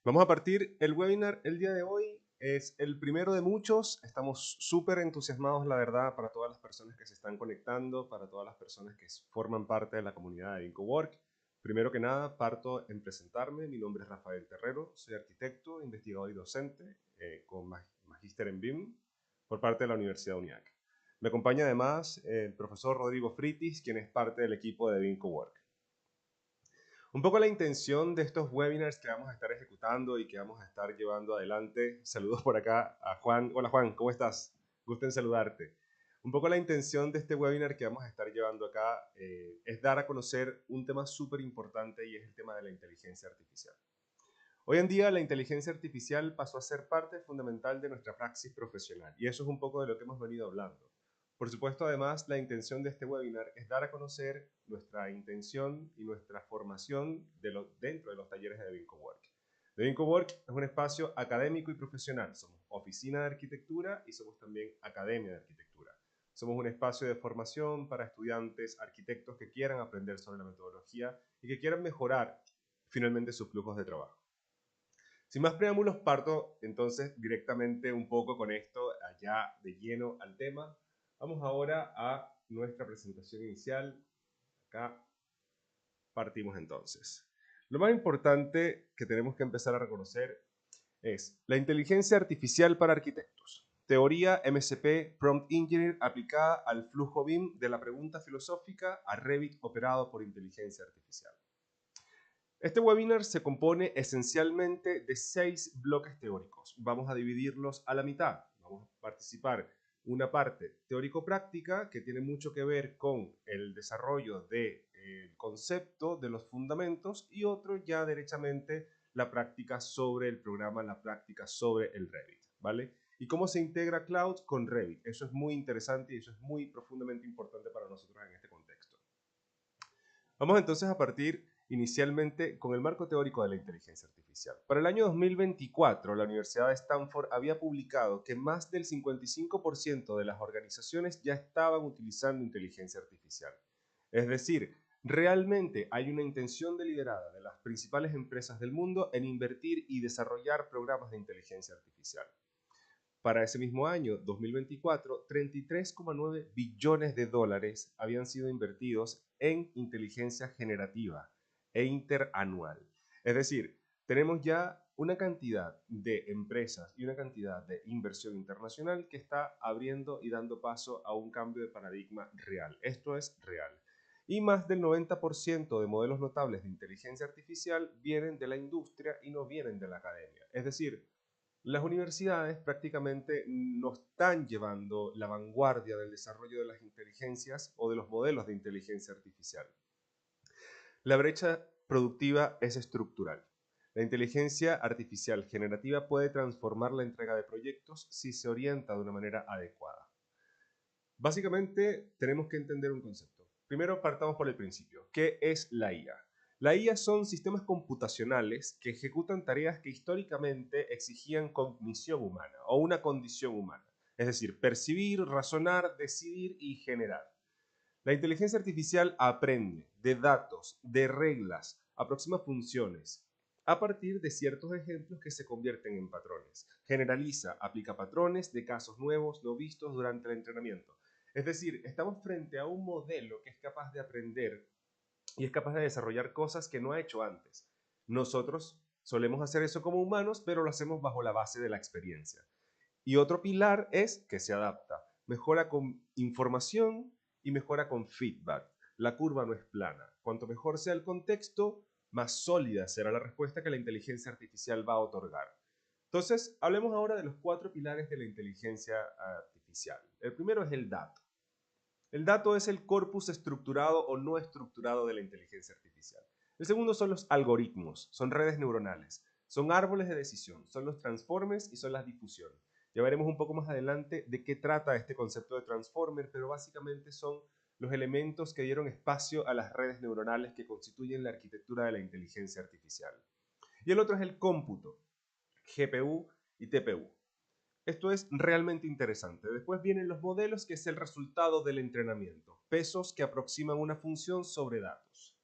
Vamos a partir el webinar el día de hoy. Es el primero de muchos. Estamos súper entusiasmados, la verdad, para todas las personas que se están conectando, para todas las personas que forman parte de la comunidad de IncoWork. Primero que nada, parto en presentarme. Mi nombre es Rafael Terrero, soy arquitecto, investigador y docente con magíster en BIM por parte de la Universidad UNIAC. Me acompaña además el profesor Rodrigo Fritis, quien es parte del equipo de IncoWork. Un poco la intención de estos webinars que vamos a estar ejecutando y que vamos a estar llevando adelante. Saludos por acá a Juan. Hola Juan, ¿cómo estás? Gusto en saludarte. Un poco la intención de este webinar que vamos a estar llevando acá es dar a conocer un tema súper importante y es el tema de la inteligencia artificial. Hoy en día la inteligencia artificial pasó a ser parte fundamental de nuestra praxis profesional y eso es un poco de lo que hemos venido hablando. Por supuesto, además, la intención de este webinar es dar a conocer nuestra intención y nuestra formación dentro de los talleres de DaVincoWork. DaVincoWork es un espacio académico y profesional. Somos oficina de arquitectura y somos también academia de arquitectura. Somos un espacio de formación para estudiantes, arquitectos que quieran aprender sobre la metodología y que quieran mejorar finalmente sus flujos de trabajo. Sin más preámbulos, parto entonces directamente un poco con esto, allá de lleno al tema. Vamos ahora a nuestra presentación inicial. Acá partimos entonces. Lo más importante que tenemos que empezar a reconocer es la inteligencia artificial para arquitectos. Teoría MCP Prompt Engineer aplicada al flujo BIM de la pregunta filosófica a Revit operado por inteligencia artificial. Este webinar se compone esencialmente de 6 bloques teóricos. Vamos a dividirlos a la mitad. Vamos a participar una parte teórico-práctica que tiene mucho que ver con el desarrollo del concepto, de los fundamentos, y otro ya derechamente la práctica sobre el programa, la práctica sobre el Revit, ¿vale? Y cómo se integra Cloud con Revit. Eso es muy interesante y eso es muy profundamente importante para nosotros en este contexto. Vamos entonces a partir inicialmente con el marco teórico de la inteligencia artificial. Para el año 2024, la Universidad de Stanford había publicado que más del 55% de las organizaciones ya estaban utilizando inteligencia artificial. Es decir, realmente hay una intención deliberada de las principales empresas del mundo en invertir y desarrollar programas de inteligencia artificial. Para ese mismo año, 2024, 33,9 billones de dólares habían sido invertidos en inteligencia generativa e interanual. Es decir, tenemos ya una cantidad de empresas y una cantidad de inversión internacional que está abriendo y dando paso a un cambio de paradigma real. Esto es real. Y más del 90% de modelos notables de inteligencia artificial vienen de la industria y no vienen de la academia. Es decir, las universidades prácticamente no están llevando la vanguardia del desarrollo de las inteligencias o de los modelos de inteligencia artificial. La brecha productiva es estructural. La inteligencia artificial generativa puede transformar la entrega de proyectos si se orienta de una manera adecuada. Básicamente tenemos que entender un concepto. Primero partamos por el principio. ¿Qué es la IA? La IA son sistemas computacionales que ejecutan tareas que históricamente exigían cognición humana o una condición humana. Es decir, percibir, razonar, decidir y generar. La inteligencia artificial aprende de datos, de reglas, aproxima funciones a partir de ciertos ejemplos que se convierten en patrones. Generaliza, aplica patrones de casos nuevos no vistos durante el entrenamiento. Es decir, estamos frente a un modelo que es capaz de aprender y es capaz de desarrollar cosas que no ha hecho antes. Nosotros solemos hacer eso como humanos, pero lo hacemos bajo la base de la experiencia. Y otro pilar es que se adapta, mejora con información y mejora con feedback. La curva no es plana. Cuanto mejor sea el contexto, más sólida será la respuesta que la inteligencia artificial va a otorgar. Entonces, hablemos ahora de los 4 pilares de la inteligencia artificial. El primero es el dato. El dato es el corpus estructurado o no estructurado de la inteligencia artificial. El segundo son los algoritmos, son redes neuronales, son árboles de decisión, son los transformers y son las difusiones. Ya veremos un poco más adelante de qué trata este concepto de transformer, pero básicamente son los elementos que dieron espacio a las redes neuronales que constituyen la arquitectura de la inteligencia artificial. Y el otro es el cómputo, GPU y TPU. Esto es realmente interesante. Después vienen los modelos, que es el resultado del entrenamiento. Pesos que aproximan una función sobre datos.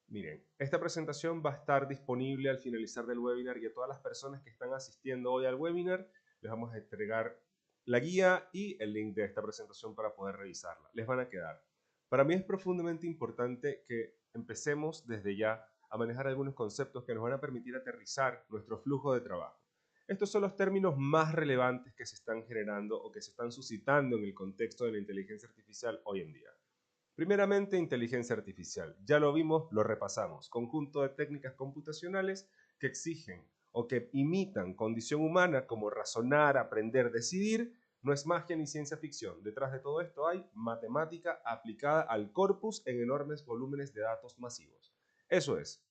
Miren, esta presentación va a estar disponible al finalizar del webinar y a todas las personas que están asistiendo hoy al webinar les vamos a entregar la guía y el link de esta presentación para poder revisarla. Les van a quedar. Para mí es profundamente importante que empecemos desde ya a manejar algunos conceptos que nos van a permitir aterrizar nuestro flujo de trabajo. Estos son los términos más relevantes que se están generando o que se están suscitando en el contexto de la inteligencia artificial hoy en día. Primeramente, inteligencia artificial. Ya lo vimos, lo repasamos. Conjunto de técnicas computacionales que exigen o que imitan condición humana como razonar, aprender, decidir. No es magia ni ciencia ficción. Detrás de todo esto hay matemática aplicada al corpus en enormes volúmenes de datos masivos. Eso es.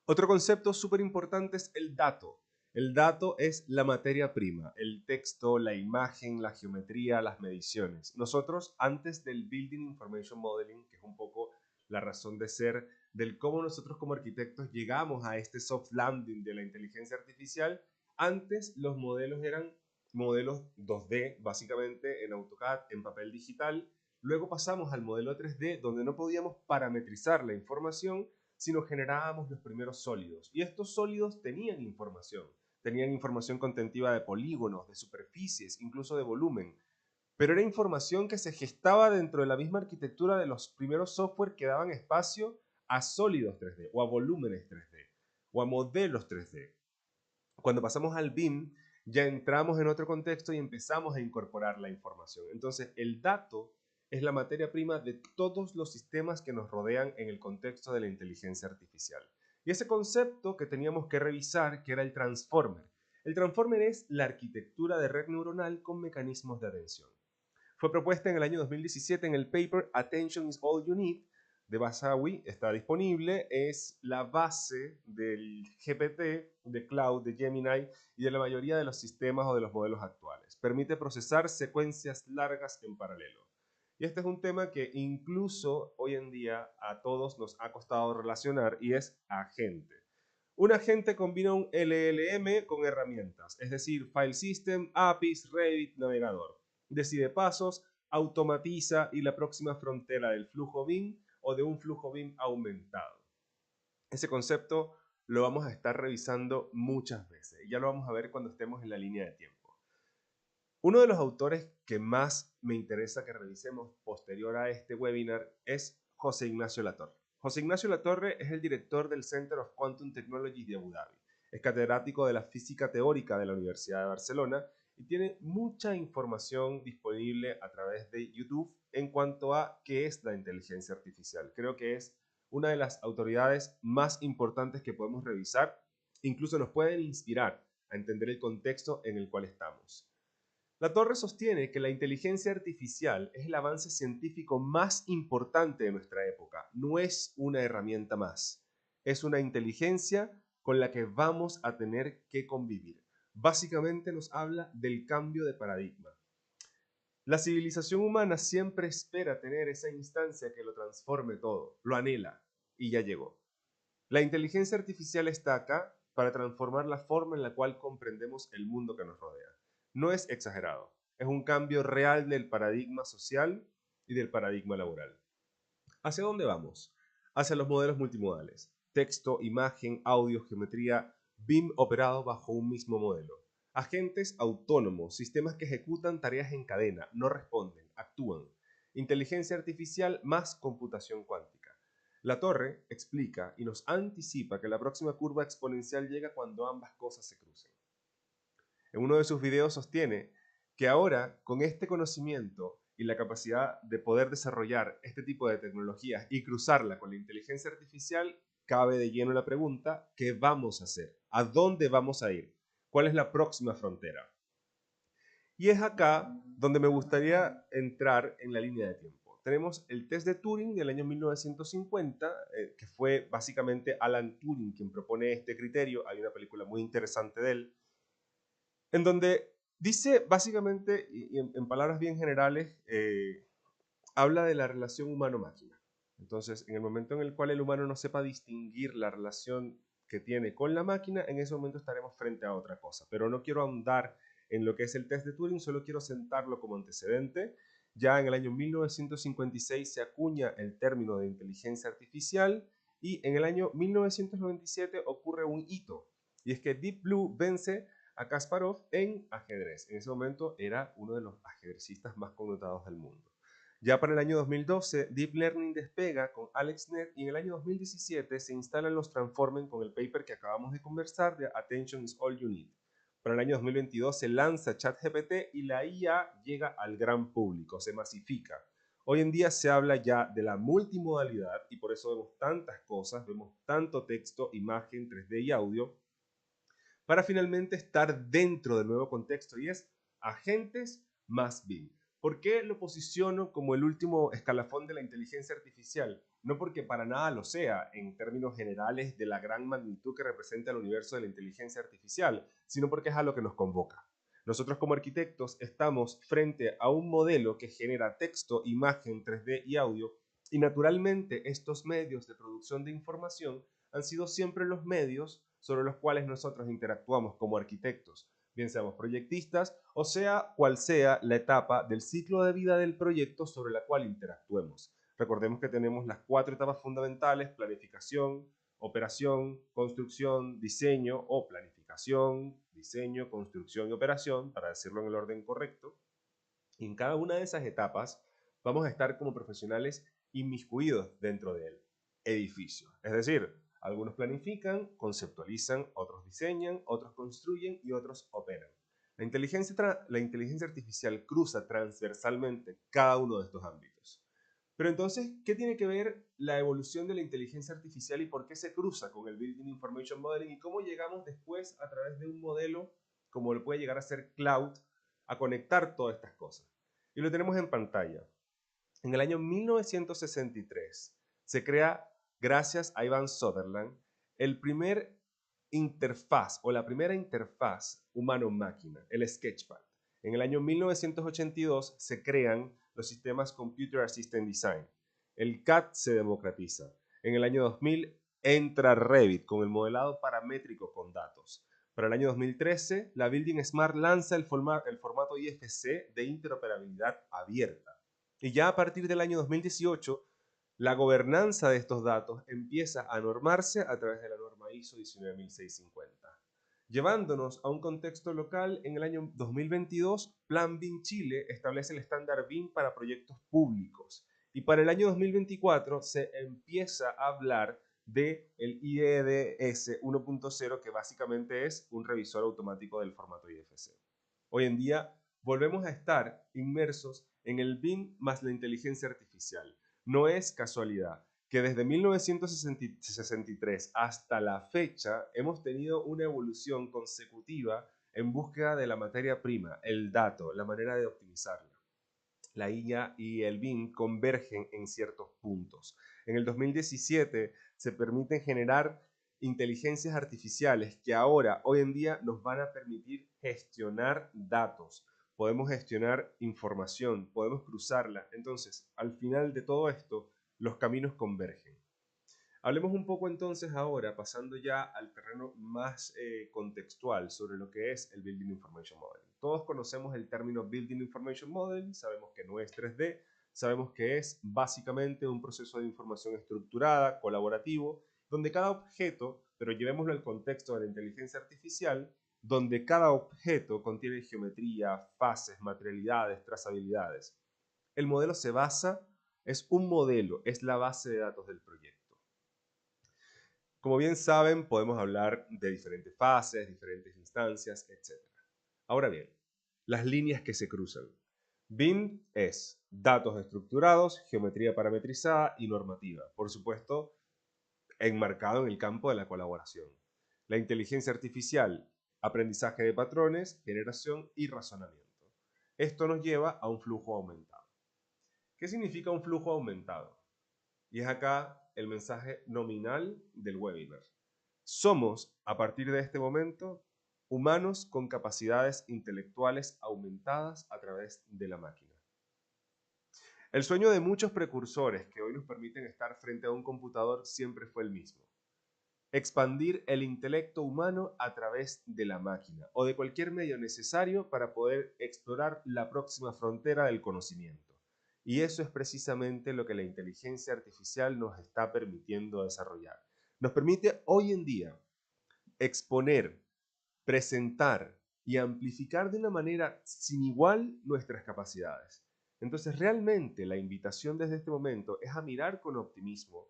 Otro concepto súper importante es el dato. El dato es la materia prima, el texto, la imagen, la geometría, las mediciones. Nosotros, antes del Building Information Modeling, que es un poco la razón de ser del cómo nosotros como arquitectos llegamos a este soft landing de la inteligencia artificial, antes los modelos eran modelos 2D, básicamente en AutoCAD, en papel digital. Luego pasamos al modelo 3D, donde no podíamos parametrizar la información, sino generábamos los primeros sólidos. Y estos sólidos tenían información contentiva de polígonos, de superficies, incluso de volumen, pero era información que se gestaba dentro de la misma arquitectura de los primeros software que daban espacio a sólidos 3D o a volúmenes 3D o a modelos 3D. Cuando pasamos al BIM, ya entramos en otro contexto y empezamos a incorporar la información. Entonces, el dato es la materia prima de todos los sistemas que nos rodean en el contexto de la inteligencia artificial. Y ese concepto que teníamos que revisar, que era el transformer. El transformer es la arquitectura de red neuronal con mecanismos de atención. Fue propuesta en el año 2017 en el paper Attention is All You Need de Basawi, está disponible, es la base del GPT, de Cloud, de Gemini y de la mayoría de los sistemas o de los modelos actuales. Permite procesar secuencias largas en paralelo. Y este es un tema que incluso hoy en día a todos nos ha costado relacionar y es agente. Un agente combina un LLM con herramientas, es decir, File System, APIs, Revit, navegador. Decide pasos, automatiza y la próxima frontera del flujo BIM o de un flujo BIM aumentado. Ese concepto lo vamos a estar revisando muchas veces y ya lo vamos a ver cuando estemos en la línea de tiempo. Uno de los autores que más me interesa que revisemos posterior a este webinar es José Ignacio Latorre. José Ignacio Latorre es el director del Center of Quantum Technology de Abu Dhabi. Es catedrático de la física teórica de la Universidad de Barcelona y tiene mucha información disponible a través de YouTube en cuanto a qué es la inteligencia artificial. Creo que es una de las autoridades más importantes que podemos revisar. Incluso nos pueden inspirar a entender el contexto en el cual estamos. Latorre sostiene que la inteligencia artificial es el avance científico más importante de nuestra época. No es una herramienta más. Es una inteligencia con la que vamos a tener que convivir. Básicamente nos habla del cambio de paradigma. La civilización humana siempre espera tener esa instancia que lo transforme todo, lo anhela, y ya llegó. La inteligencia artificial está acá para transformar la forma en la cual comprendemos el mundo que nos rodea. No es exagerado, es un cambio real del paradigma social y del paradigma laboral. ¿Hacia dónde vamos? Hacia los modelos multimodales. Texto, imagen, audio, geometría, BIM operado bajo un mismo modelo. Agentes autónomos, sistemas que ejecutan tareas en cadena, no responden, actúan. Inteligencia artificial más computación cuántica. Latorre explica y nos anticipa que la próxima curva exponencial llega cuando ambas cosas se crucen. En uno de sus videos sostiene que ahora, con este conocimiento y la capacidad de poder desarrollar este tipo de tecnologías y cruzarla con la inteligencia artificial, cabe de lleno la pregunta, ¿qué vamos a hacer? ¿A dónde vamos a ir? ¿Cuál es la próxima frontera? Y es acá donde me gustaría entrar en la línea de tiempo. Tenemos el test de Turing del año 1950, que fue básicamente Alan Turing quien propone este criterio. Hay una película muy interesante de él, en donde dice básicamente, y en palabras bien generales, habla de la relación humano-máquina. Entonces, en el momento en el cual el humano no sepa distinguir la relación que tiene con la máquina, en ese momento estaremos frente a otra cosa. Pero no quiero ahondar en lo que es el test de Turing, solo quiero sentarlo como antecedente. Ya en el año 1956 se acuña el término de inteligencia artificial Y en el año 1997 ocurre un hito, y es que Deep Blue vence a Kasparov en ajedrez. En ese momento era uno de los ajedrecistas más connotados del mundo. Ya para el año 2012, Deep Learning despega con AlexNet y en el año 2017 se instalan los Transformers con el paper que acabamos de conversar de Attention is All You Need. Para el año 2022 se lanza ChatGPT y la IA llega al gran público, se masifica. Hoy en día se habla ya de la multimodalidad y por eso vemos tantas cosas, vemos tanto texto, imagen, 3D y audio, para finalmente estar dentro del nuevo contexto y es agentes más BIM. ¿Por qué lo posiciono como el último escalafón de la inteligencia artificial? No porque para nada lo sea en términos generales de la gran magnitud que representa el universo de la inteligencia artificial, sino porque es a lo que nos convoca. Nosotros como arquitectos estamos frente a un modelo que genera texto, imagen, 3D y audio, y naturalmente estos medios de producción de información han sido siempre los medios sobre los cuales nosotros interactuamos como arquitectos, bien seamos proyectistas o sea cual sea la etapa del ciclo de vida del proyecto sobre la cual interactuemos. Recordemos que tenemos las 4 etapas fundamentales: planificación, operación, construcción, diseño, o planificación, diseño, construcción y operación, para decirlo en el orden correcto. Y en cada una de esas etapas vamos a estar como profesionales inmiscuidos dentro del edificio. Es decir, algunos planifican, conceptualizan, otros diseñan, otros construyen y otros operan. La inteligencia artificial cruza transversalmente cada uno de estos ámbitos. Pero entonces, ¿qué tiene que ver la evolución de la inteligencia artificial y por qué se cruza con el Building Information Modeling y cómo llegamos después a través de un modelo como lo puede llegar a ser Cloud a conectar todas estas cosas? Y lo tenemos en pantalla. En el año 1963 se crea, gracias a Ivan Sutherland, el primer interfaz o la primera interfaz humano-máquina, el Sketchpad. En el año 1982 se crean los sistemas Computer Assisted Design. El CAD se democratiza. En el año 2000 entra Revit con el modelado paramétrico con datos. Para el año 2013, la Building Smart lanza el formato IFC de interoperabilidad abierta. Y ya a partir del año 2018, la gobernanza de estos datos empieza a normarse a través de la norma ISO 19650. Llevándonos a un contexto local, en el año 2022, Plan BIM Chile establece el estándar BIM para proyectos públicos. Y para el año 2024 se empieza a hablar del IEDS 1.0, que básicamente es un revisor automático del formato IFC. Hoy en día volvemos a estar inmersos en el BIM más la inteligencia artificial. No es casualidad que desde 1963 hasta la fecha hemos tenido una evolución consecutiva en búsqueda de la materia prima, el dato, la manera de optimizarla. La IA y el BIM convergen en ciertos puntos. En el 2017 se permiten generar inteligencias artificiales que ahora, hoy en día, nos van a permitir gestionar datos. Podemos gestionar información, podemos cruzarla. Entonces, al final de todo esto, los caminos convergen. Hablemos un poco entonces ahora, pasando ya al terreno más contextual sobre lo que es el Building Information Modeling. Todos conocemos el término Building Information Modeling, sabemos que no es 3D, sabemos que es básicamente un proceso de información estructurada, colaborativo, donde cada objeto, pero llevémoslo al contexto de la inteligencia artificial, donde cada objeto contiene geometría, fases, materialidades, trazabilidades. El modelo se basa, es un modelo, es la base de datos del proyecto. Como bien saben, podemos hablar de diferentes fases, diferentes instancias, etc. Ahora bien, las líneas que se cruzan. BIM es datos estructurados, geometría parametrizada y normativa. Por supuesto, enmarcado en el campo de la colaboración. La inteligencia artificial, aprendizaje de patrones, generación y razonamiento. Esto nos lleva a un flujo aumentado. ¿Qué significa un flujo aumentado? Y es acá el mensaje nominal del webinar. Somos, a partir de este momento, humanos con capacidades intelectuales aumentadas a través de la máquina. El sueño de muchos precursores que hoy nos permiten estar frente a un computador siempre fue el mismo: expandir el intelecto humano a través de la máquina o de cualquier medio necesario para poder explorar la próxima frontera del conocimiento. Y eso es precisamente lo que la inteligencia artificial nos está permitiendo desarrollar. Nos permite hoy en día exponer, presentar y amplificar de una manera sin igual nuestras capacidades. Entonces, realmente la invitación desde este momento es a mirar con optimismo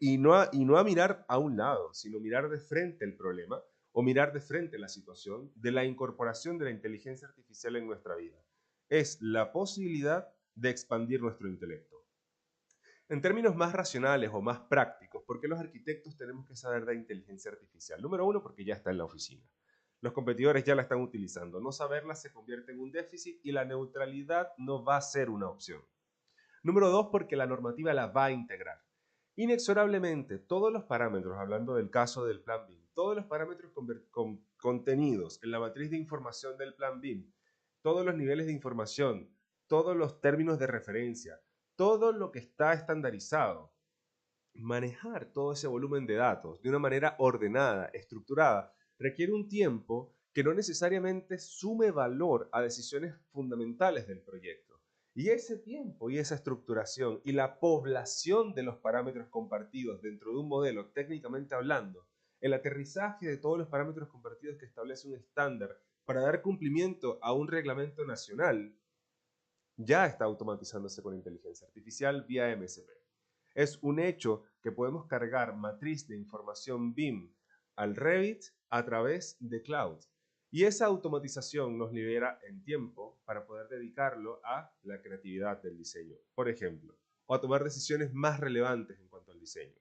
y no a mirar a un lado, sino mirar de frente el problema o mirar de frente la situación de la incorporación de la inteligencia artificial en nuestra vida. Es la posibilidad de expandir nuestro intelecto. En términos más racionales o más prácticos, ¿por qué los arquitectos tenemos que saber de inteligencia artificial? Número uno, porque ya está en la oficina. Los competidores ya la están utilizando. No saberla se convierte en un déficit y la neutralidad no va a ser una opción. Número dos, porque la normativa la va a integrar. Inexorablemente, todos los parámetros, hablando del caso del Plan BIM, todos los parámetros contenidos en la matriz de información del Plan BIM, todos los niveles de información, todos los términos de referencia, todo lo que está estandarizado, manejar todo ese volumen de datos de una manera ordenada, estructurada, requiere un tiempo que no necesariamente sume valor a decisiones fundamentales del proyecto. Y ese tiempo y esa estructuración y la población de los parámetros compartidos dentro de un modelo, técnicamente hablando, el aterrizaje de todos los parámetros compartidos que establece un estándar para dar cumplimiento a un reglamento nacional, ya está automatizándose con inteligencia artificial vía MSP. Es un hecho que podemos cargar matriz de información BIM al Revit a través de cloud. Y esa automatización nos libera en tiempo para poder dedicarlo a la creatividad del diseño, por ejemplo, o a tomar decisiones más relevantes en cuanto al diseño.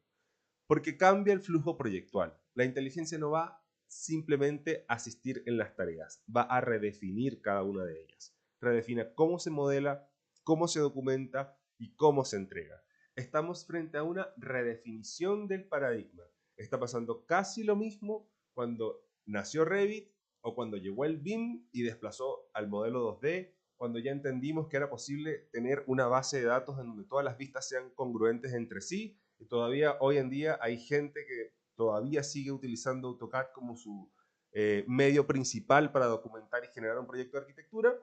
Porque cambia el flujo proyectual. La inteligencia no va simplemente a asistir en las tareas, va a redefinir cada una de ellas. Redefina cómo se modela, cómo se documenta y cómo se entrega. Estamos frente a una redefinición del paradigma. Está pasando casi lo mismo cuando nació Revit o cuando llegó el BIM y desplazó al modelo 2D, cuando ya entendimos que era posible tener una base de datos en donde todas las vistas sean congruentes entre sí, y todavía hoy en día hay gente que todavía sigue utilizando AutoCAD como su medio principal para documentar y generar un proyecto de arquitectura.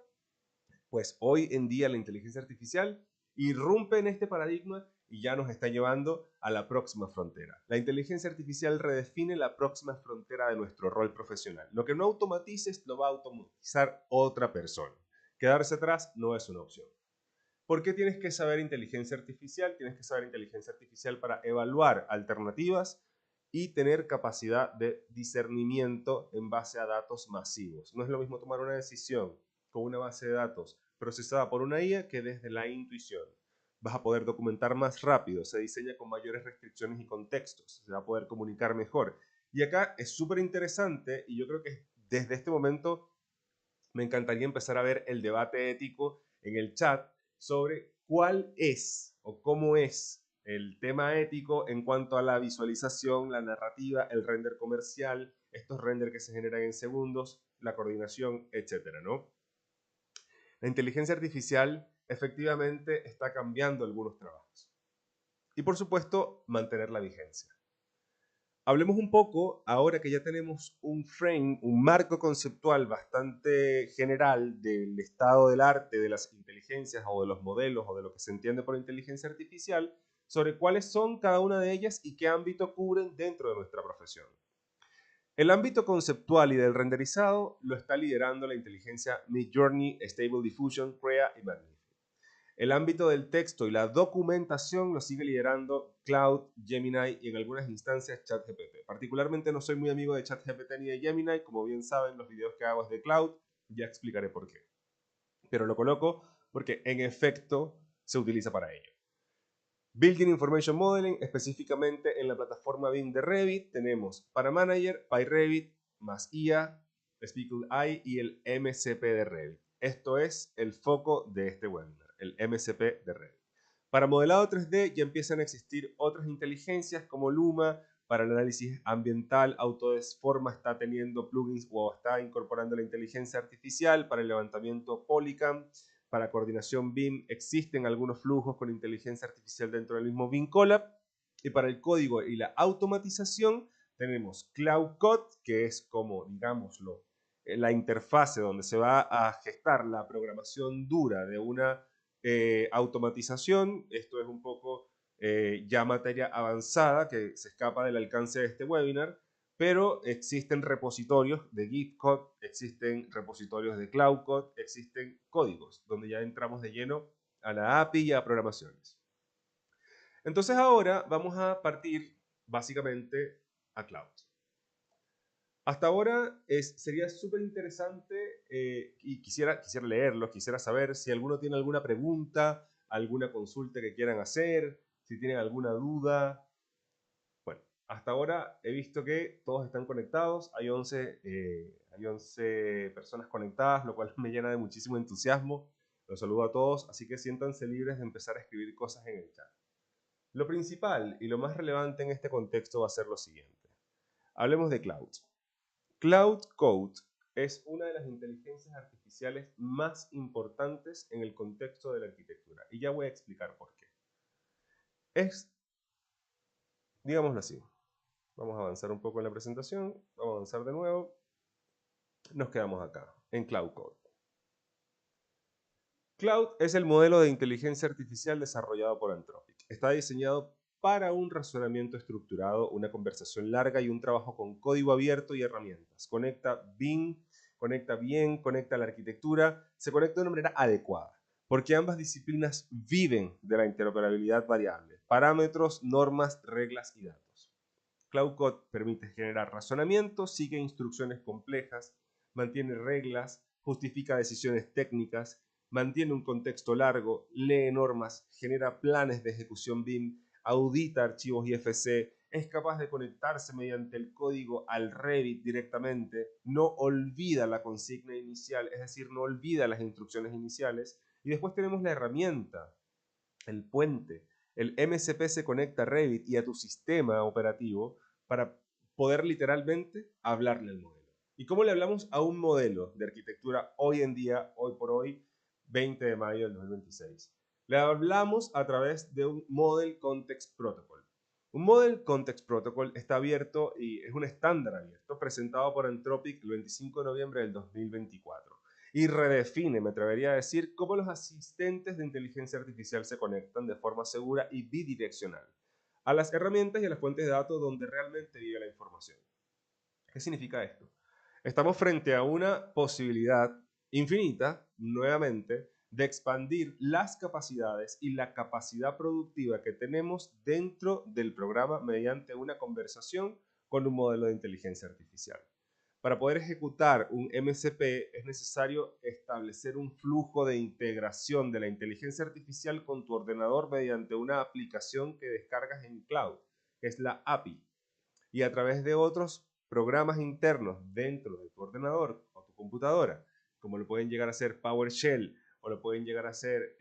Pues hoy en día la inteligencia artificial irrumpe en este paradigma y ya nos está llevando a la próxima frontera. La inteligencia artificial redefine la próxima frontera de nuestro rol profesional. Lo que no automatices lo va a automatizar otra persona. Quedarse atrás no es una opción. ¿Por qué tienes que saber inteligencia artificial? Tienes que saber inteligencia artificial para evaluar alternativas y tener capacidad de discernimiento en base a datos masivos. No es lo mismo tomar una decisión con una base de datos procesada por una IA que desde la intuición. Vas a poder documentar más rápido, se diseña con mayores restricciones y contextos, se va a poder comunicar mejor. Y acá es súper interesante y yo creo que desde este momento me encantaría empezar a ver el debate ético en el chat sobre cuál es o cómo es el tema ético en cuanto a la visualización, la narrativa, el render comercial, estos renders que se generan en segundos, la coordinación, etcétera, ¿no? La inteligencia artificial efectivamente está cambiando algunos trabajos. Y por supuesto, mantener la vigencia. Hablemos un poco, ahora que ya tenemos un frame, un marco conceptual bastante general del estado del arte, de las inteligencias o de los modelos o de lo que se entiende por inteligencia artificial, sobre cuáles son cada una de ellas y qué ámbito cubren dentro de nuestra profesión. El ámbito conceptual y del renderizado lo está liderando la inteligencia Midjourney, Stable Diffusion, Crea y Magnific. El ámbito del texto y la documentación lo sigue liderando Cloud, Gemini y en algunas instancias ChatGPT. Particularmente no soy muy amigo de ChatGPT ni de Gemini, como bien saben los videos que hago es de Cloud, ya explicaré por qué. Pero lo coloco porque en efecto se utiliza para ello. Building Information Modeling, específicamente en la plataforma BIM de Revit, tenemos para Manager, PyRevit, más IA, Speckle AI y el MCP de Revit. Esto es el foco de este webinar, el MCP de Revit. Para modelado 3D ya empiezan a existir otras inteligencias como Luma, para el análisis ambiental, Autodesk está teniendo plugins o está incorporando la inteligencia artificial para el levantamiento Polycam. Para coordinación BIM existen algunos flujos con inteligencia artificial dentro del mismo BIM Collab. Y para el código y la automatización tenemos Cloud Code, que es como, digámoslo, la interfase donde se va a gestar la programación dura de una automatización, esto es un poco ya materia avanzada que se escapa del alcance de este webinar, pero existen repositorios de Git code, existen repositorios de Cloud Code, existen códigos, donde ya entramos de lleno a la API y a programaciones. Entonces ahora vamos a partir básicamente a Cloud. Hasta ahora sería súper interesante y quisiera leerlos, quisiera saber si alguno tiene alguna pregunta, alguna consulta que quieran hacer, si tienen alguna duda. Bueno, hasta ahora he visto que todos están conectados, hay 11 personas conectadas, lo cual me llena de muchísimo entusiasmo. Los saludo a todos, así que siéntanse libres de empezar a escribir cosas en el chat. Lo principal y lo más relevante en este contexto va a ser lo siguiente. Hablemos de Cloud. Cloud Code es una de las inteligencias artificiales más importantes en el contexto de la arquitectura. Y ya voy a explicar por qué. Digámoslo así. Vamos a avanzar un poco en la presentación. Vamos a avanzar de nuevo. Nos quedamos acá, en Cloud Code. Cloud es el modelo de inteligencia artificial desarrollado por Anthropic. Está diseñado para un razonamiento estructurado, una conversación larga y un trabajo con código abierto y herramientas. Conecta bien, conecta la arquitectura, se conecta de una manera adecuada, porque ambas disciplinas viven de la interoperabilidad variable, parámetros, normas, reglas y datos. Cloud Code permite generar razonamiento, sigue instrucciones complejas, mantiene reglas, justifica decisiones técnicas, mantiene un contexto largo, lee normas, genera planes de ejecución BIM, audita archivos IFC, es capaz de conectarse mediante el código al Revit directamente, no olvida la consigna inicial, es decir, no olvida las instrucciones iniciales, y después tenemos la herramienta, el puente. El MCP se conecta a Revit y a tu sistema operativo para poder literalmente hablarle al modelo. ¿Y cómo le hablamos a un modelo de arquitectura hoy en día, hoy por hoy, 20 de mayo del 2026? Le hablamos a través de un Model Context Protocol. Un Model Context Protocol está abierto y es un estándar abierto presentado por Anthropic el 25 de noviembre del 2024 y redefine, me atrevería a decir, cómo los asistentes de inteligencia artificial se conectan de forma segura y bidireccional a las herramientas y a las fuentes de datos donde realmente vive la información. ¿Qué significa esto? Estamos frente a una posibilidad infinita, nuevamente, de expandir las capacidades y la capacidad productiva que tenemos dentro del programa mediante una conversación con un modelo de inteligencia artificial. Para poder ejecutar un MCP es necesario establecer un flujo de integración de la inteligencia artificial con tu ordenador mediante una aplicación que descargas en cloud, que es la API, y a través de otros programas internos dentro de tu ordenador o tu computadora, como lo pueden llegar a ser PowerShell o lo pueden llegar a ser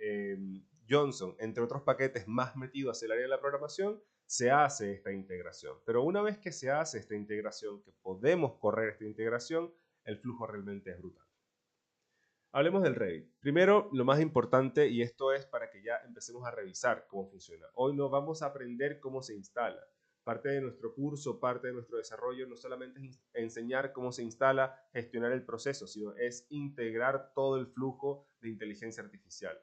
Johnson, entre otros paquetes más metidos hacia el área de la programación, se hace esta integración. Pero una vez que se hace esta integración, que podemos correr esta integración, el flujo realmente es brutal. Hablemos del Revit. Primero, lo más importante, y esto es para que ya empecemos a revisar cómo funciona. Hoy no vamos a aprender cómo se instala. Parte de nuestro curso, parte de nuestro desarrollo, no solamente es enseñar cómo se instala, gestionar el proceso, sino es integrar todo el flujo de inteligencia artificial.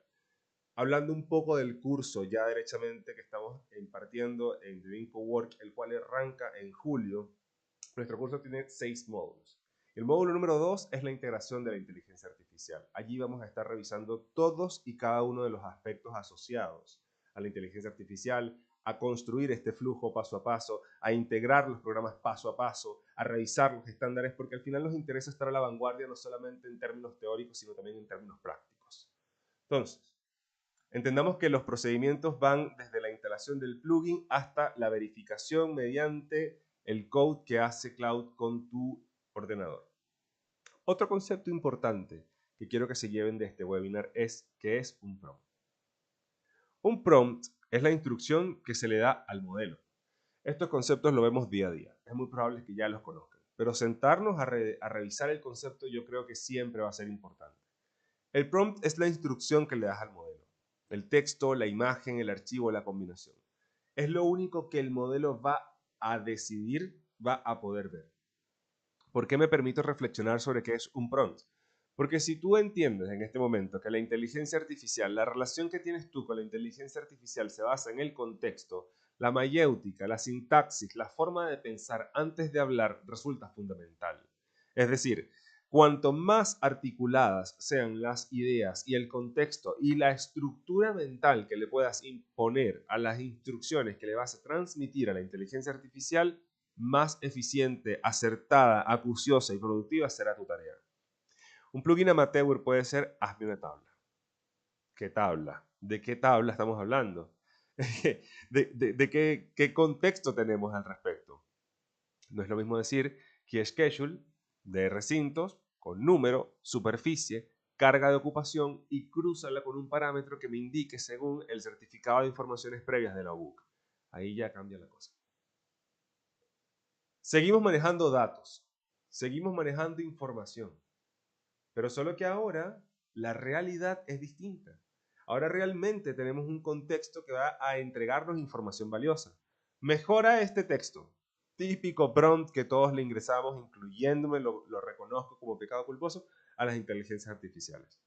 Hablando un poco del curso ya derechamente que estamos impartiendo en The BIM Cowork, el cual arranca en julio, nuestro curso tiene 6 módulos. El módulo número 2 es la integración de la inteligencia artificial. Allí vamos a estar revisando todos y cada uno de los aspectos asociados a la inteligencia artificial, a construir este flujo paso a paso, a integrar los programas paso a paso, a revisar los estándares, porque al final nos interesa estar a la vanguardia no solamente en términos teóricos, sino también en términos prácticos. Entonces, entendamos que los procedimientos van desde la instalación del plugin hasta la verificación mediante el code que hace Cloud con tu ordenador. Otro concepto importante que quiero que se lleven de este webinar es ¿qué es un prompt? Un prompt es la instrucción que se le da al modelo. Estos conceptos lo vemos día a día. Es muy probable que ya los conozcan. Pero sentarnos a revisar el concepto yo creo que siempre va a ser importante. El prompt es la instrucción que le das al modelo. El texto, la imagen, el archivo, la combinación. Es lo único que el modelo va a decidir, va a poder ver. ¿Por qué me permito reflexionar sobre qué es un prompt? Porque si tú entiendes en este momento que la inteligencia artificial, la relación que tienes tú con la inteligencia artificial se basa en el contexto, la mayéutica, la sintaxis, la forma de pensar antes de hablar resulta fundamental. Es decir, cuanto más articuladas sean las ideas y el contexto y la estructura mental que le puedas imponer a las instrucciones que le vas a transmitir a la inteligencia artificial, más eficiente, acertada, acuciosa y productiva será tu tarea. Un plugin amateur puede ser hazme una tabla. ¿Qué tabla? ¿De qué tabla estamos hablando? ¿De qué contexto tenemos al respecto? No es lo mismo decir key schedule de recintos con número, superficie, carga de ocupación y crúzala con un parámetro que me indique según el certificado de informaciones previas de la OBUC. Ahí ya cambia la cosa. Seguimos manejando datos, seguimos manejando información, pero solo que ahora la realidad es distinta. Ahora realmente tenemos un contexto que va a entregarnos información valiosa. Mejora este texto. Típico prompt que todos le ingresamos, incluyéndome, lo reconozco como pecado culposo, a las inteligencias artificiales.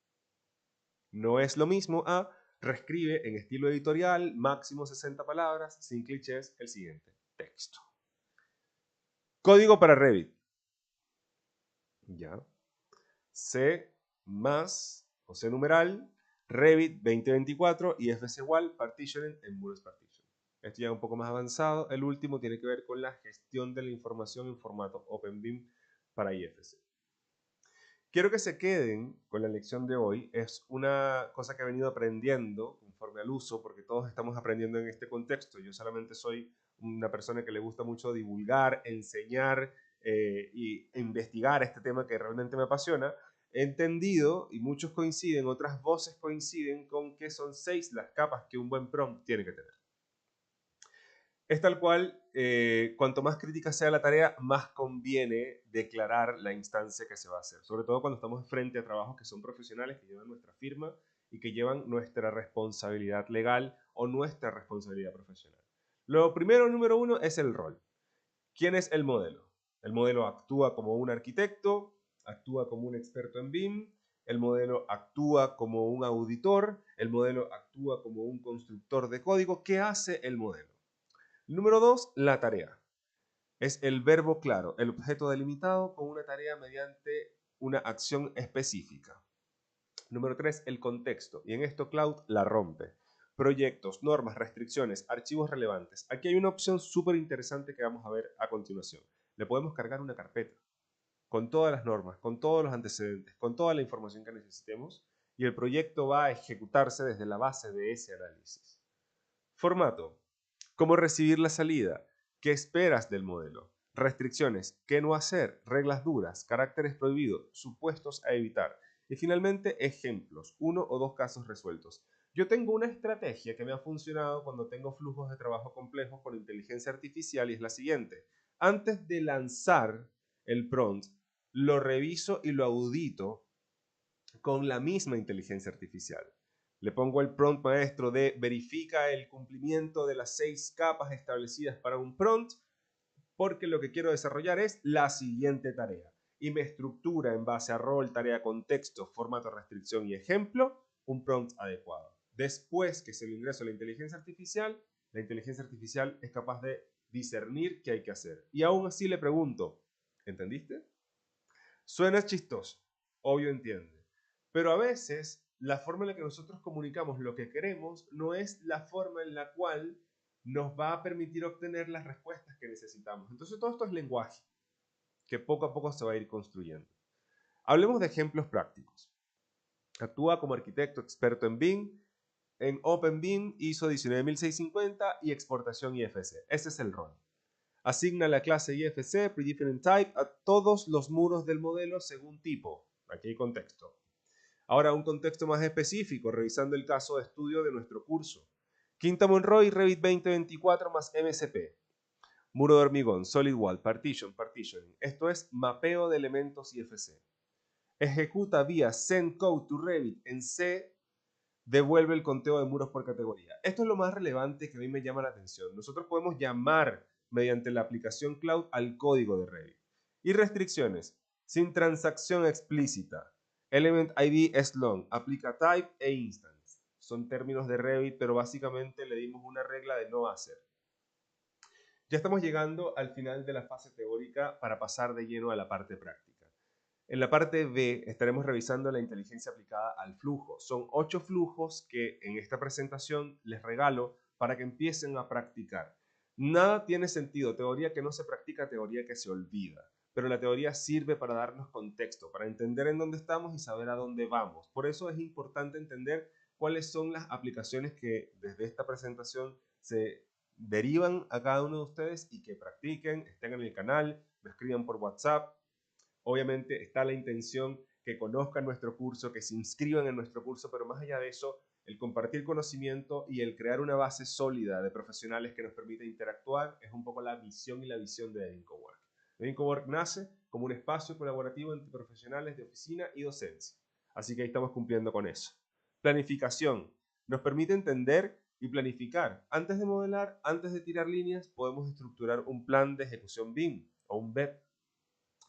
No es lo mismo a reescribe en estilo editorial, máximo 60 palabras, sin clichés, el siguiente texto. Código para Revit. Ya. C más, o C numeral, Revit 2024 y FCWall Partitioning en Muros Partition. Esto ya es un poco más avanzado. El último tiene que ver con la gestión de la información en formato OpenBIM para IFC. Quiero que se queden con la lección de hoy. Es una cosa que he venido aprendiendo conforme al uso, porque todos estamos aprendiendo en este contexto. Yo solamente soy una persona que le gusta mucho divulgar, enseñar y investigar este tema que realmente me apasiona. He entendido, y muchos coinciden, otras voces coinciden con que son 6 las capas que un buen prompt tiene que tener. Es tal cual, cuanto más crítica sea la tarea, más conviene declarar la instancia que se va a hacer. Sobre todo cuando estamos frente a trabajos que son profesionales, que llevan nuestra firma y que llevan nuestra responsabilidad legal o nuestra responsabilidad profesional. Lo primero, número uno, es el rol. ¿Quién es el modelo? El modelo actúa como un arquitecto, actúa como un experto en BIM, el modelo actúa como un auditor, el modelo actúa como un constructor de código. ¿Qué hace el modelo? Número 2, la tarea. Es el verbo claro, el objeto delimitado con una tarea mediante una acción específica. Número 3, el contexto. Y en esto Cloud la rompe. Proyectos, normas, restricciones, archivos relevantes. Aquí hay una opción súper interesante que vamos a ver a continuación. Le podemos cargar una carpeta con todas las normas, con todos los antecedentes, con toda la información que necesitemos y el proyecto va a ejecutarse desde la base de ese análisis. Formato. ¿Cómo recibir la salida? ¿Qué esperas del modelo? Restricciones, ¿qué no hacer? Reglas duras, caracteres prohibidos, supuestos a evitar. Y finalmente, ejemplos, 1 o 2 casos resueltos. Yo tengo una estrategia que me ha funcionado cuando tengo flujos de trabajo complejos con inteligencia artificial y es la siguiente. Antes de lanzar el prompt, lo reviso y lo audito con la misma inteligencia artificial. Le pongo el prompt maestro de verifica el cumplimiento de las 6 capas establecidas para un prompt porque lo que quiero desarrollar es la siguiente tarea y me estructura en base a rol, tarea, contexto, formato, restricción y ejemplo un prompt adecuado. Después que se lo ingreso a la inteligencia artificial es capaz de discernir qué hay que hacer. Y aún así le pregunto, ¿entendiste? Suena chistoso, obvio entiende. Pero a veces la forma en la que nosotros comunicamos lo que queremos no es la forma en la cual nos va a permitir obtener las respuestas que necesitamos. Entonces todo esto es lenguaje que poco a poco se va a ir construyendo. Hablemos de ejemplos prácticos. Actúa como arquitecto experto en BIM, en OpenBIM, ISO 19650 y exportación IFC. Ese es el rol. Asigna la clase IFC Predefined Type a todos los muros del modelo según tipo. Aquí hay contexto. Ahora un contexto más específico, revisando el caso de estudio de nuestro curso. Quinta Monroy, Revit 2024 más MSP. Muro de hormigón, Solid Wall, Partitioning. Esto es mapeo de elementos IFC. Ejecuta vía Send Code to Revit en C. Devuelve el conteo de muros por categoría. Esto es lo más relevante que a mí me llama la atención. Nosotros podemos llamar mediante la aplicación Cloud al código de Revit. Y restricciones. Sin transacción explícita. Element ID es long, aplica type e instance. Son términos de Revit, pero básicamente le dimos una regla de no hacer. Ya estamos llegando al final de la fase teórica para pasar de lleno a la parte práctica. En la parte B estaremos revisando la inteligencia aplicada al flujo. Son 8 flujos que en esta presentación les regalo para que empiecen a practicar. Nada tiene sentido, teoría que no se practica, teoría que se olvida. Pero la teoría sirve para darnos contexto, para entender en dónde estamos y saber a dónde vamos. Por eso es importante entender cuáles son las aplicaciones que desde esta presentación se derivan a cada uno de ustedes y que practiquen, estén en el canal, me escriban por WhatsApp. Obviamente está la intención que conozcan nuestro curso, que se inscriban en nuestro curso, pero más allá de eso, el compartir conocimiento y el crear una base sólida de profesionales que nos permita interactuar es un poco la misión y la visión de EncoWork. EncoWork nace como un espacio colaborativo entre profesionales de oficina y docencia, así que ahí estamos cumpliendo con eso. Planificación. Nos permite entender y planificar. Antes de modelar, antes de tirar líneas, podemos estructurar un plan de ejecución BIM o un BEP.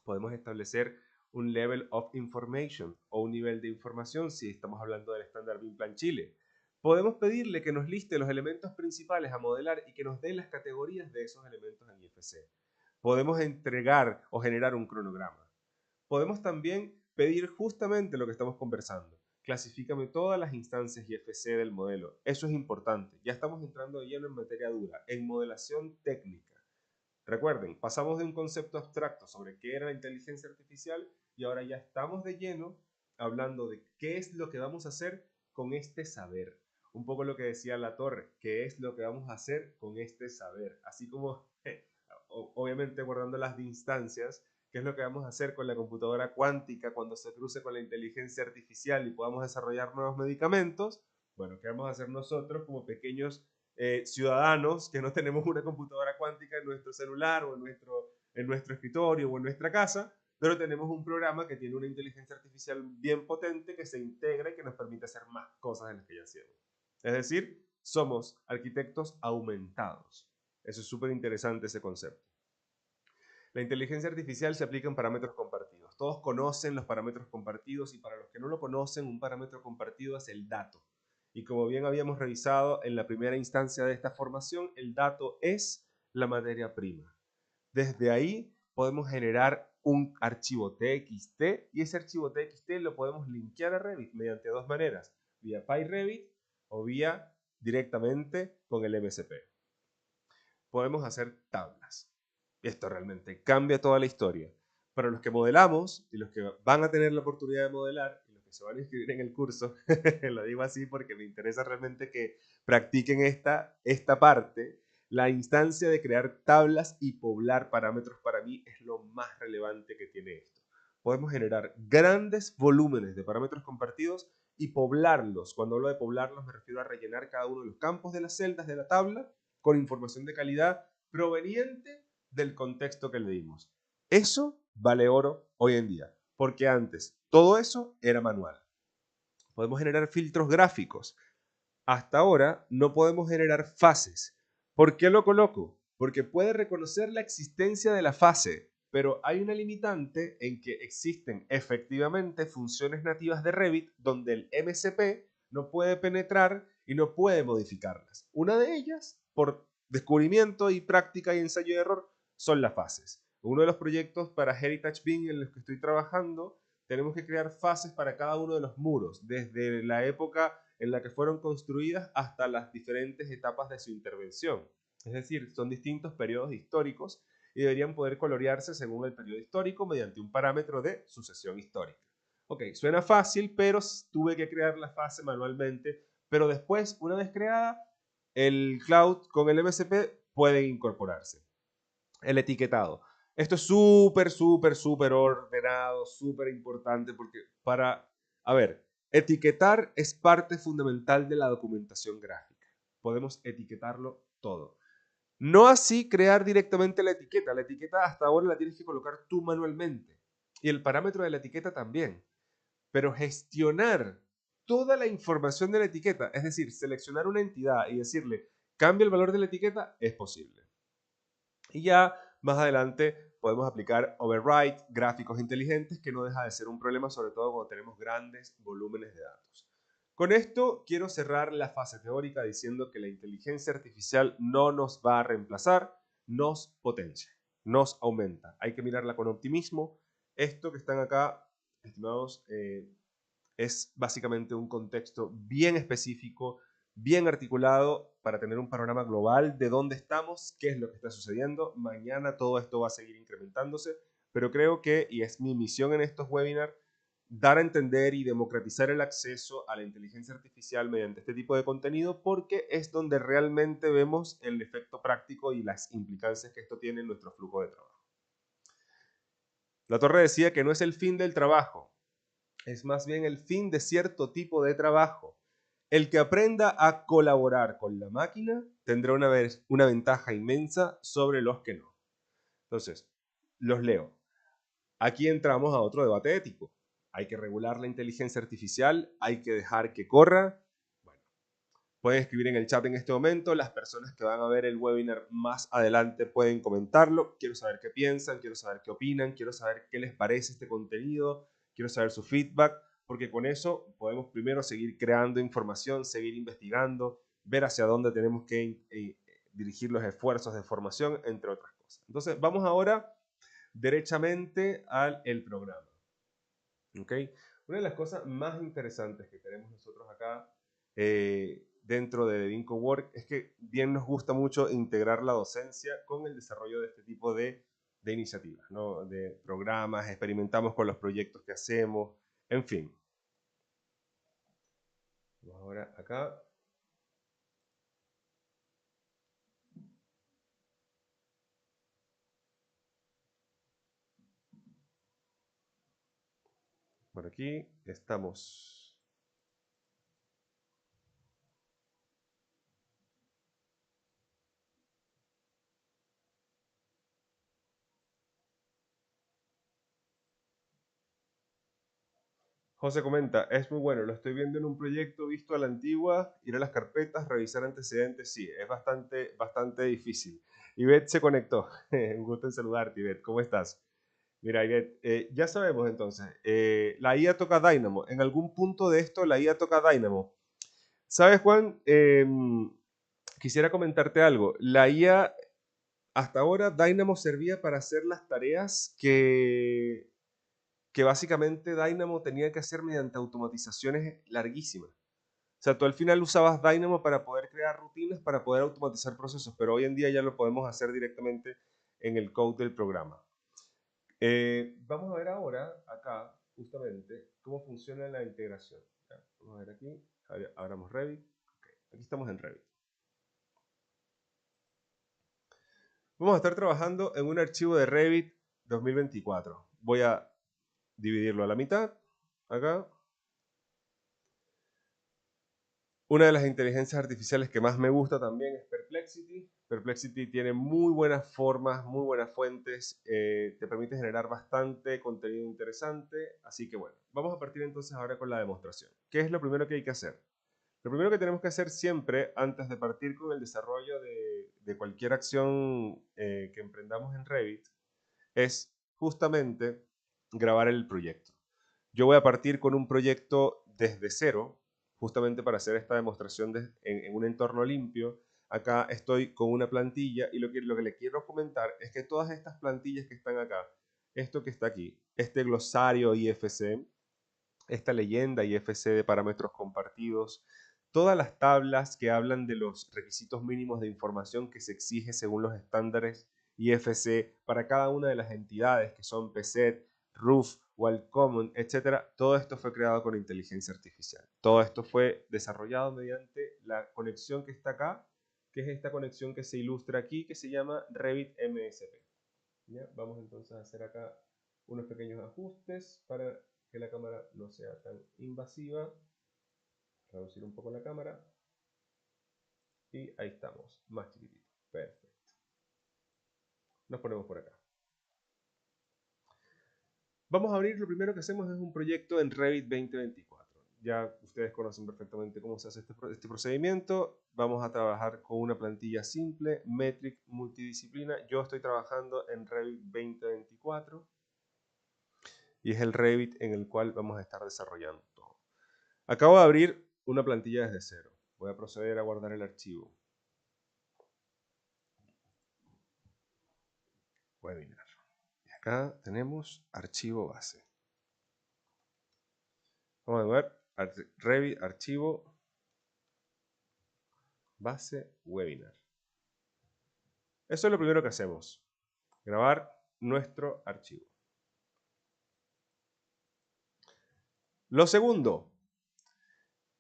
Podemos establecer un level of information o un nivel de información si estamos hablando del estándar BIM Plan Chile. Podemos pedirle que nos liste los elementos principales a modelar y que nos dé las categorías de esos elementos en IFC. Podemos entregar o generar un cronograma. Podemos también pedir justamente lo que estamos conversando. Clasifícame todas las instancias IFC del modelo. Eso es importante. Ya estamos entrando de lleno en materia dura, en modelación técnica. Recuerden, pasamos de un concepto abstracto sobre qué era la inteligencia artificial y ahora ya estamos de lleno hablando de qué es lo que vamos a hacer con este saber. Un poco lo que decía Latorre, qué es lo que vamos a hacer con este saber. Así como, obviamente guardando las distancias, qué es lo que vamos a hacer con la computadora cuántica cuando se cruce con la inteligencia artificial y podamos desarrollar nuevos medicamentos. Bueno, ¿qué vamos a hacer nosotros como pequeños ciudadanos que no tenemos una computadora cuántica en nuestro celular o en nuestro escritorio o en nuestra casa, pero tenemos un programa que tiene una inteligencia artificial bien potente que se integra y que nos permite hacer más cosas de las que ya hacemos? Es decir, somos arquitectos aumentados. Eso es súper interesante ese concepto. La inteligencia artificial se aplica en parámetros compartidos. Todos conocen los parámetros compartidos y para los que no lo conocen, un parámetro compartido es el dato. Y como bien habíamos revisado en la primera instancia de esta formación, el dato es la materia prima. Desde ahí podemos generar un archivo TXT y ese archivo TXT lo podemos linkear a Revit mediante dos maneras, vía PyRevit o vía directamente con el MCP. Podemos hacer tablas. Esto realmente cambia toda la historia. Para los que modelamos y los que van a tener la oportunidad de modelar y los que se van a inscribir en el curso, lo digo así porque me interesa realmente que practiquen esta parte. La instancia de crear tablas y poblar parámetros para mí es lo más relevante que tiene esto. Podemos generar grandes volúmenes de parámetros compartidos y poblarlos. Cuando hablo de poblarlos me refiero a rellenar cada uno de los campos de las celdas de la tabla con información de calidad proveniente del contexto que le dimos. Eso vale oro hoy en día, porque antes todo eso era manual. Podemos generar filtros gráficos. Hasta ahora no podemos generar fases. ¿Por qué lo coloco? Porque puede reconocer la existencia de la fase, pero hay una limitante en que existen efectivamente funciones nativas de Revit donde el MCP no puede penetrar y no puede modificarlas. Una de ellas, por descubrimiento y práctica y ensayo y error, son las fases. Uno de los proyectos para Heritage BIM en los que estoy trabajando, tenemos que crear fases para cada uno de los muros, desde la época en la que fueron construidas hasta las diferentes etapas de su intervención. Es decir, son distintos periodos históricos y deberían poder colorearse según el periodo histórico mediante un parámetro de sucesión histórica. Ok, suena fácil, pero tuve que crear la fase manualmente, pero después, una vez creada, el cloud con el MCP puede incorporarse. El etiquetado. Esto es súper ordenado, súper importante porque etiquetar es parte fundamental de la documentación gráfica. Podemos etiquetarlo todo. No así crear directamente la etiqueta. La etiqueta hasta ahora la tienes que colocar tú manualmente. Y el parámetro de la etiqueta también. Pero gestionar toda la información de la etiqueta, es decir, seleccionar una entidad y decirle, cambia el valor de la etiqueta, es posible. Y ya más adelante podemos aplicar override, gráficos inteligentes, que no deja de ser un problema, sobre todo cuando tenemos grandes volúmenes de datos. Con esto quiero cerrar la fase teórica diciendo que la inteligencia artificial no nos va a reemplazar, nos potencia, nos aumenta. Hay que mirarla con optimismo. Esto que están acá, estimados, es básicamente un contexto bien específico, bien articulado para tener un panorama global de dónde estamos, qué es lo que está sucediendo. Mañana todo esto va a seguir incrementándose, pero creo que, y es mi misión en estos webinars, dar a entender y democratizar el acceso a la inteligencia artificial mediante este tipo de contenido, porque es donde realmente vemos el efecto práctico y las implicancias que esto tiene en nuestro flujo de trabajo. La Torre decía que no es el fin del trabajo, es más bien el fin de cierto tipo de trabajo. El que aprenda a colaborar con la máquina tendrá una ventaja inmensa sobre los que no. Entonces, los leo. Aquí entramos a otro debate ético. ¿Hay que regular la inteligencia artificial? ¿Hay que dejar que corra? Bueno, pueden escribir en el chat en este momento. Las personas que van a ver el webinar más adelante pueden comentarlo. Quiero saber qué piensan, quiero saber qué opinan, quiero saber qué les parece este contenido, quiero saber su feedback, porque con eso podemos primero seguir creando información, seguir investigando, ver hacia dónde tenemos que dirigir los esfuerzos de formación, entre otras cosas. Entonces, vamos ahora derechamente al programa. ¿Okay? Una de las cosas más interesantes que tenemos nosotros acá dentro de Vinco Work es que bien nos gusta mucho integrar la docencia con el desarrollo de este tipo de iniciativas, ¿no? De programas, experimentamos con los proyectos que hacemos, en fin. Vamos ahora acá. Por aquí estamos. José comenta, es muy bueno, lo estoy viendo en un proyecto visto a la antigua, ir a las carpetas, revisar antecedentes, sí, es bastante difícil. Ivette se conectó, un gusto en saludarte, Ivette, ¿cómo estás? Mira, Ivette, ya sabemos entonces, la IA toca Dynamo, en algún punto de esto la IA toca Dynamo. ¿Sabes, Juan? Quisiera comentarte algo, la IA, hasta ahora Dynamo servía para hacer las tareas que básicamente Dynamo tenía que hacer mediante automatizaciones larguísimas. O sea, tú al final usabas Dynamo para poder crear rutinas, para poder automatizar procesos, pero hoy en día ya lo podemos hacer directamente en el code del programa. Vamos a ver ahora, acá, justamente, cómo funciona la integración. Vamos a ver aquí, abramos Revit. Okay, aquí estamos en Revit. Vamos a estar trabajando en un archivo de Revit 2024. Voy a dividirlo a la mitad, acá. Una de las inteligencias artificiales que más me gusta también es Perplexity. Perplexity tiene muy buenas formas, muy buenas fuentes, te permite generar bastante contenido interesante. Así que bueno, vamos a partir entonces ahora con la demostración. ¿Qué es lo primero que hay que hacer? Lo primero que tenemos que hacer siempre, antes de partir con el desarrollo de cualquier acción que emprendamos en Revit, es justamente grabar el proyecto. Yo voy a partir con un proyecto desde cero, justamente para hacer esta demostración en un entorno limpio. Acá estoy con una plantilla y lo que le quiero comentar es que todas estas plantillas que están acá, esto que está aquí, este glosario IFC, esta leyenda IFC de parámetros compartidos, todas las tablas que hablan de los requisitos mínimos de información que se exige según los estándares IFC para cada una de las entidades que son PSET, RUF, Wellcommon, etc. Todo esto fue creado con inteligencia artificial. Todo esto fue desarrollado mediante la conexión que está acá, que es esta conexión que se ilustra aquí, que se llama Revit MSP. ¿Ya? Vamos entonces a hacer acá unos pequeños ajustes para que la cámara no sea tan invasiva. Reducir un poco la cámara. Y ahí estamos, más chiquitito. Perfecto. Nos ponemos por acá. Vamos a abrir, lo primero que hacemos es un proyecto en Revit 2024. ya ustedes conocen perfectamente cómo se hace este procedimiento. Vamos a trabajar con una plantilla simple, Metric multidisciplina. Yo estoy trabajando en Revit 2024 y es el Revit en el cual vamos a estar desarrollando todo. Acabo de abrir una plantilla desde cero. Voy a proceder a guardar el archivo. Webinar. Y acá tenemos archivo base. Vamos a ver, Revit, archivo, base, webinar. Eso es lo primero que hacemos. Grabar nuestro archivo. Lo segundo,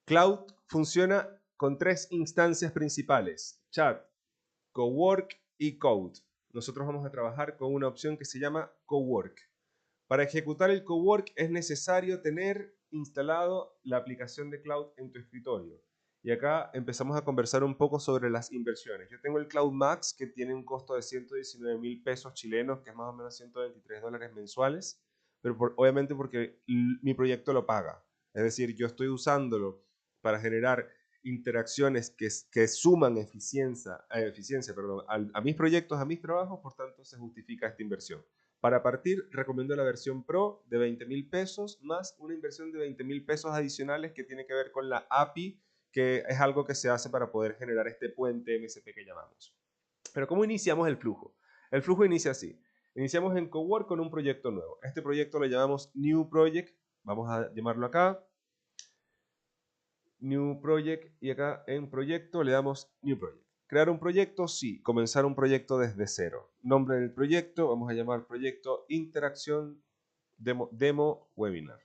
Cloud funciona con 3 instancias principales: Chat, Cowork y Code. Nosotros vamos a trabajar con una opción que se llama Cowork. Para ejecutar el Cowork es necesario tener instalado la aplicación de Cloud en tu escritorio. Y acá empezamos a conversar un poco sobre las inversiones. Yo tengo el Cloud Max, que tiene un costo de 119.000 pesos chilenos, que es más o menos 123 dólares mensuales, pero obviamente porque mi proyecto lo paga. Es decir, yo estoy usándolo para generar interacciones que suman eficiencia a mis proyectos, a mis trabajos, por tanto se justifica esta inversión. Para partir, recomiendo la versión Pro de 20.000 pesos más una inversión de 20.000 pesos adicionales que tiene que ver con la API, que es algo que se hace para poder generar este puente MSP que llamamos. Pero ¿cómo iniciamos el flujo? El flujo inicia así. Iniciamos en Cowork con un proyecto nuevo. Este proyecto lo llamamos New Project. Vamos a llamarlo acá. New Project, y acá en proyecto le damos New Project. Crear un proyecto, sí. Comenzar un proyecto desde cero. Nombre del proyecto, vamos a llamar proyecto Interacción Demo Webinar.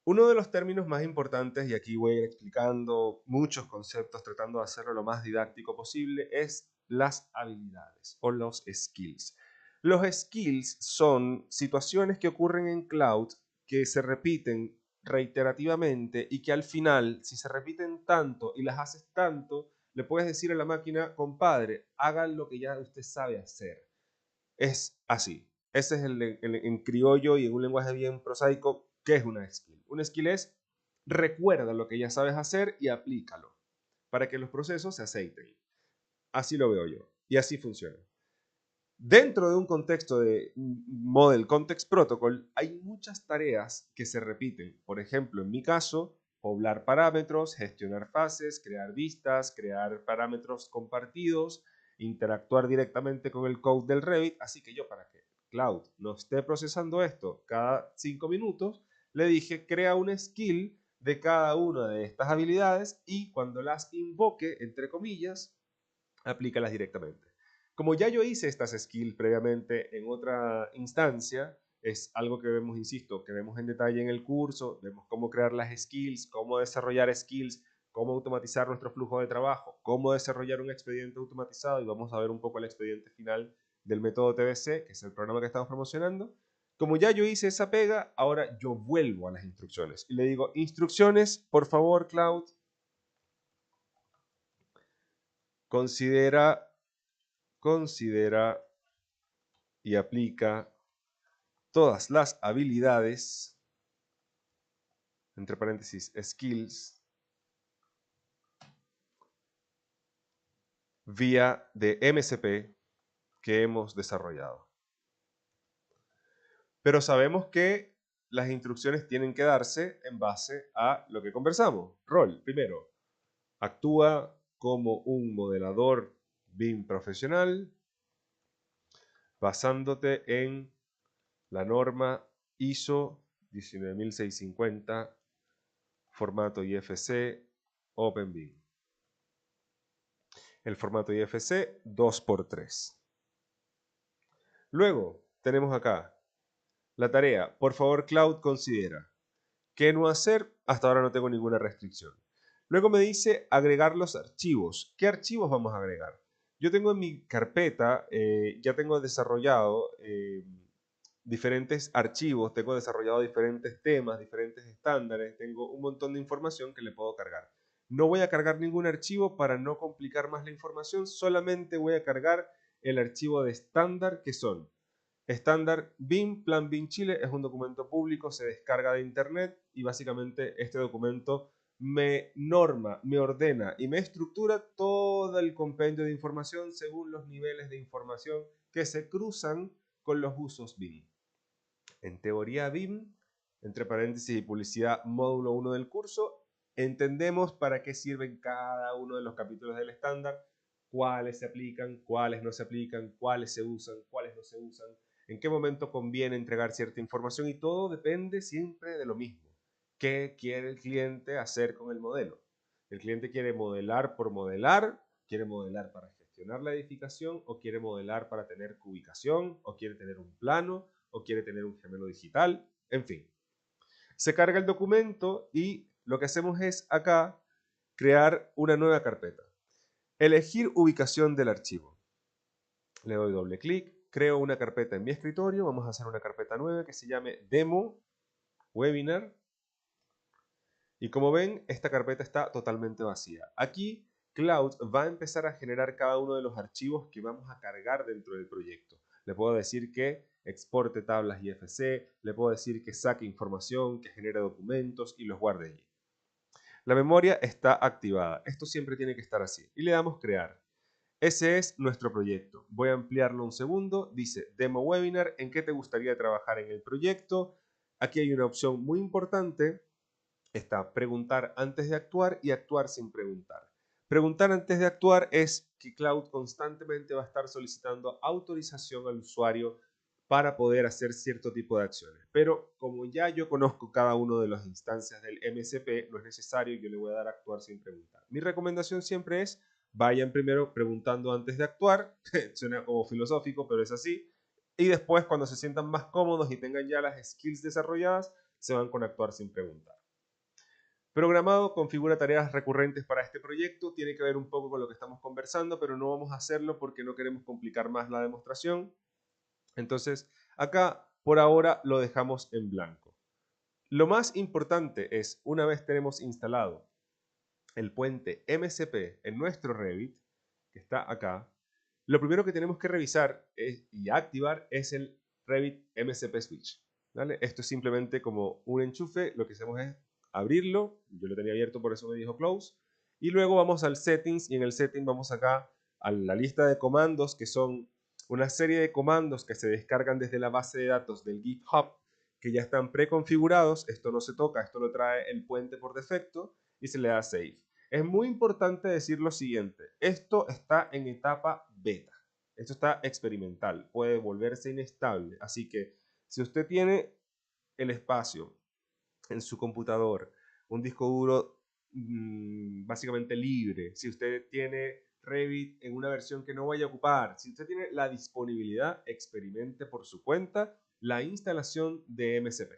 Uno de los términos más importantes, y aquí voy a ir explicando muchos conceptos tratando de hacerlo lo más didáctico posible, es las habilidades o los skills. Los skills son situaciones que ocurren en cloud que se repiten reiterativamente y que al final, si se repiten tanto y las haces tanto, le puedes decir a la máquina: compadre, haga lo que ya usted sabe hacer. Es así. Ese es en criollo y en un lenguaje bien prosaico, ¿qué es una skill? Una skill es: recuerda lo que ya sabes hacer y aplícalo para que los procesos se aceiten. Así lo veo yo y así funciona. Dentro de un contexto de Model Context Protocol hay muchas tareas que se repiten. Por ejemplo, en mi caso, poblar parámetros, gestionar fases, crear vistas, crear parámetros compartidos, interactuar directamente con el code del Revit. Así que yo, para que Cloud no esté procesando esto cada 5 minutos, le dije: crea un skill de cada una de estas habilidades y cuando las invoque, entre comillas, aplícalas directamente. Como ya yo hice estas skills previamente en otra instancia, es algo que vemos, insisto, que vemos en detalle en el curso, vemos cómo crear las skills, cómo desarrollar skills, cómo automatizar nuestro flujo de trabajo, cómo desarrollar un expediente automatizado, y vamos a ver un poco el expediente final del método TBC, que es el programa que estamos promocionando. Como ya yo hice esa pega, ahora yo vuelvo a las instrucciones y le digo: instrucciones, por favor, Cloud, considera y aplica todas las habilidades, entre paréntesis, skills, vía de MSP que hemos desarrollado. Pero sabemos que las instrucciones tienen que darse en base a lo que conversamos. Rol, primero, actúa como un modelador BIM profesional basándote en la norma ISO 19650, formato IFC, OpenBIM. El formato IFC 2x3. Luego tenemos acá la tarea: por favor, Cloud, considera. ¿Qué no hacer? Hasta ahora no tengo ninguna restricción. Luego me dice agregar los archivos. ¿Qué archivos vamos a agregar? Yo tengo en mi carpeta, ya tengo desarrollado diferentes archivos, tengo desarrollado diferentes temas, diferentes estándares, tengo un montón de información que le puedo cargar. No voy a cargar ningún archivo para no complicar más la información, solamente voy a cargar el archivo de estándar, que son Estándar BIM, Plan BIM Chile, es un documento público, se descarga de internet y básicamente este documento me norma, me ordena y me estructura todo el compendio de información según los niveles de información que se cruzan con los usos BIM. En teoría BIM, entre paréntesis y publicidad, módulo 1 del curso, entendemos para qué sirven cada uno de los capítulos del estándar, cuáles se aplican, cuáles no se aplican, cuáles se usan, cuáles no se usan, en qué momento conviene entregar cierta información y todo depende siempre de lo mismo. ¿Qué quiere el cliente hacer con el modelo? El cliente quiere modelar por modelar, quiere modelar para gestionar la edificación o quiere modelar para tener ubicación o quiere tener un plano o quiere tener un gemelo digital, en fin. Se carga el documento y lo que hacemos es acá crear una nueva carpeta. Elegir ubicación del archivo. Le doy doble clic, creo una carpeta en mi escritorio, vamos a hacer una carpeta nueva que se llame Demo Webinar. Y como ven, esta carpeta está totalmente vacía. Aquí Cloud va a empezar a generar cada uno de los archivos que vamos a cargar dentro del proyecto. Le puedo decir que exporte tablas IFC, le puedo decir que saque información, que genere documentos y los guarde allí. La memoria está activada. Esto siempre tiene que estar así. Y le damos crear. Ese es nuestro proyecto. Voy a ampliarlo un segundo. Dice Demo Webinar. ¿En qué te gustaría trabajar en el proyecto? Aquí hay una opción muy importante. Está preguntar antes de actuar y actuar sin preguntar. Preguntar antes de actuar es que Cloud constantemente va a estar solicitando autorización al usuario para poder hacer cierto tipo de acciones. Pero como ya yo conozco cada una de las instancias del MSP, no es necesario, yo le voy a dar a actuar sin preguntar. Mi recomendación siempre es, vayan primero preguntando antes de actuar, suena como filosófico, pero es así, y después cuando se sientan más cómodos y tengan ya las skills desarrolladas, se van con actuar sin preguntar. Programado configura tareas recurrentes para este proyecto, tiene que ver un poco con lo que estamos conversando, pero no vamos a hacerlo porque no queremos complicar más la demostración. Entonces, acá por ahora lo dejamos en blanco. Lo más importante es, una vez tenemos instalado el puente MCP en nuestro Revit, que está acá, lo primero que tenemos que revisar y activar es el Revit MCP Switch. ¿Vale? Esto es simplemente como un enchufe, lo que hacemos es abrirlo, yo lo tenía abierto por eso me dijo close, y luego vamos al settings y en el setting vamos acá a la lista de comandos que son una serie de comandos que se descargan desde la base de datos del GitHub que ya están preconfigurados, esto no se toca, esto lo trae el puente por defecto y se le da save. Es muy importante decir lo siguiente, esto está en etapa beta, esto está experimental, puede volverse inestable, así que si usted tiene el espacio en su computador, un disco duro básicamente libre, si usted tiene Revit en una versión que no vaya a ocupar, si usted tiene la disponibilidad, experimente por su cuenta la instalación de MCP.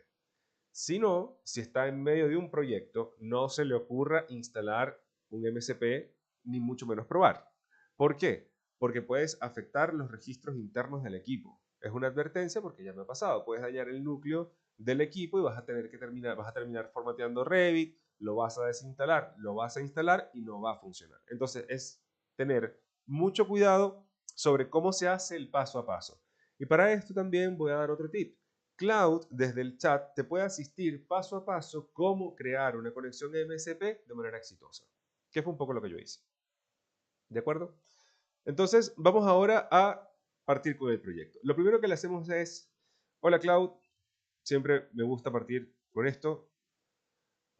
Si no, si está en medio de un proyecto, no se le ocurra instalar un MCP ni mucho menos probar. ¿Por qué? Porque puedes afectar los registros internos del equipo. Es una advertencia porque ya me ha pasado. Puedes dañar el núcleo del equipo y vas a terminar formateando Revit, lo vas a desinstalar, lo vas a instalar y no va a funcionar. Entonces es tener mucho cuidado sobre cómo se hace el paso a paso. Y para esto también voy a dar otro tip. Cloud, desde el chat, te puede asistir paso a paso cómo crear una conexión MSP de manera exitosa, que fue un poco lo que yo hice. ¿De acuerdo? Entonces, vamos ahora a partir con el proyecto. Lo primero que le hacemos es, hola Cloud, siempre me gusta partir con esto.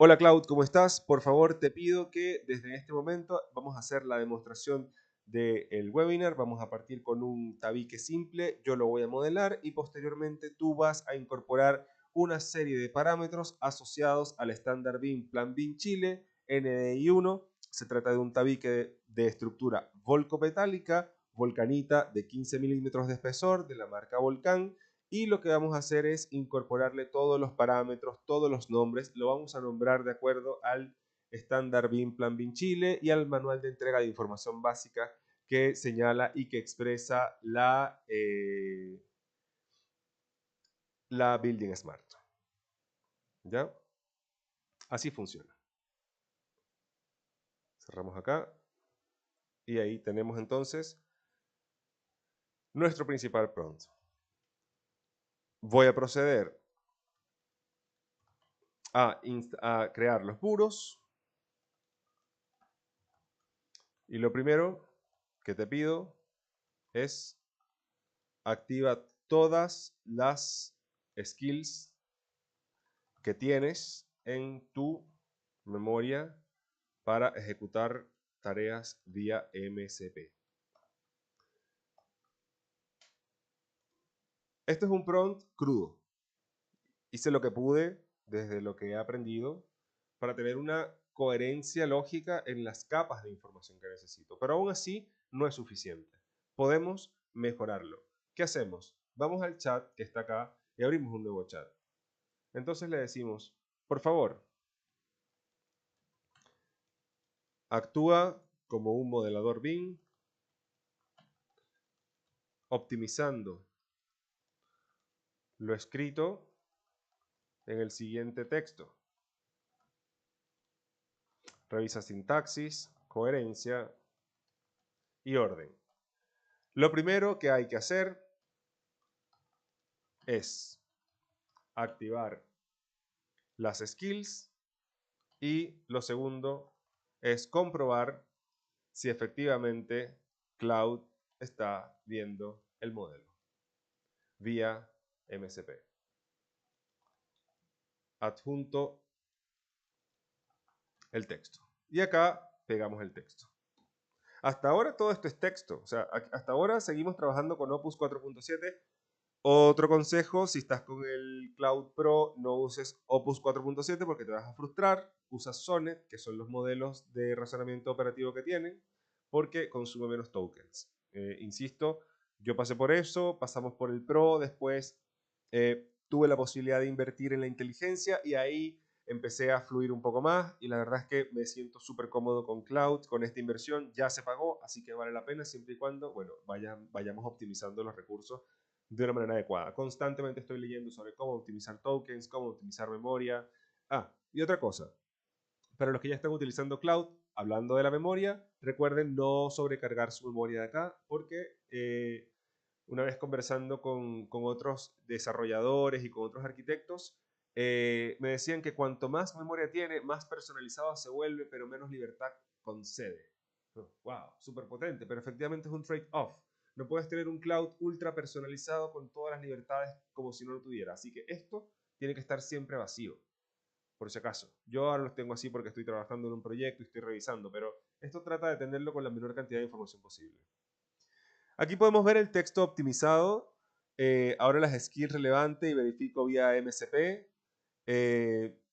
Hola Cloud, ¿cómo estás? Por favor, te pido que desde este momento vamos a hacer la demostración del webinar. Vamos a partir con un tabique simple, yo lo voy a modelar y posteriormente tú vas a incorporar una serie de parámetros asociados al estándar BIM Plan BIM Chile NDI 1. Se trata de un tabique de estructura volcometálica, volcanita de 15 milímetros de espesor de la marca Volcán. Y lo que vamos a hacer es incorporarle todos los parámetros, todos los nombres. Lo vamos a nombrar de acuerdo al estándar BIM Plan BIM Chile y al manual de entrega de información básica que señala y que expresa la Building Smart. ¿Ya? Así funciona. Cerramos acá. Y ahí tenemos entonces nuestro principal prompt. voy a proceder a crear los muros. Y lo primero que te pido es activa todas las skills que tienes en tu memoria para ejecutar tareas vía MSP. Este es un prompt crudo. Hice lo que pude desde lo que he aprendido para tener una coherencia lógica en las capas de información que necesito. Pero aún así no es suficiente. Podemos mejorarlo. ¿Qué hacemos? Vamos al chat que está acá y abrimos un nuevo chat. Entonces le decimos, por favor, actúa como un modelador BIM, optimizando lo escrito en el siguiente texto. Revisa sintaxis, coherencia y orden. Lo primero que hay que hacer es activar las skills y lo segundo es comprobar si efectivamente Cloud está viendo el modelo vía MSP. Adjunto el texto. Y acá pegamos el texto. Hasta ahora todo esto es texto. O sea, hasta ahora seguimos trabajando con Opus 4.7. Otro consejo, si estás con el Cloud Pro, no uses Opus 4.7 porque te vas a frustrar. Usa Sonnet, que son los modelos de razonamiento operativo que tienen, porque consume menos tokens. Insisto, yo pasé por eso, pasamos por el Pro, después tuve la posibilidad de invertir en la inteligencia y ahí empecé a fluir un poco más y la verdad es que me siento súper cómodo con Cloud, con esta inversión ya se pagó, así que vale la pena siempre y cuando, bueno, vayamos optimizando los recursos de una manera adecuada. Constantemente estoy leyendo sobre cómo optimizar tokens, cómo optimizar memoria. Y otra cosa, para los que ya están utilizando Cloud, hablando de la memoria, recuerden no sobrecargar su memoria de acá, porque una vez conversando con otros desarrolladores y con otros arquitectos, me decían que cuanto más memoria tiene, más personalizado se vuelve, pero menos libertad concede. Wow, súper potente, pero efectivamente es un trade-off. No puedes tener un cloud ultra personalizado con todas las libertades como si no lo tuviera. Así que esto tiene que estar siempre vacío, por si acaso. Yo ahora los tengo así porque estoy trabajando en un proyecto y estoy revisando, pero esto trata de tenerlo con la menor cantidad de información posible. Aquí podemos ver el texto optimizado. Ahora las skills relevantes y verifico vía MSP.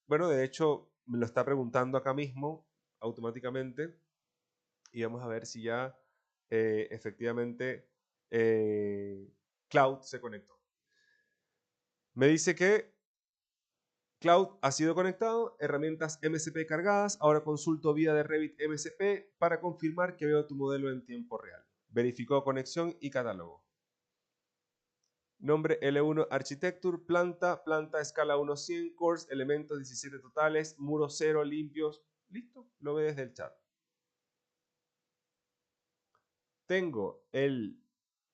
Bueno, de hecho, me lo está preguntando acá mismo automáticamente. Y vamos a ver si ya efectivamente Cloud se conectó. Me dice que Cloud ha sido conectado, herramientas MSP cargadas, ahora consulto vía de Revit MSP para confirmar que veo tu modelo en tiempo real. Verificó conexión y catálogo. Nombre L1 Architecture, planta escala 1:100, cores, elementos 17 totales, muros 0 limpios. Listo, lo ve desde el chat. Tengo el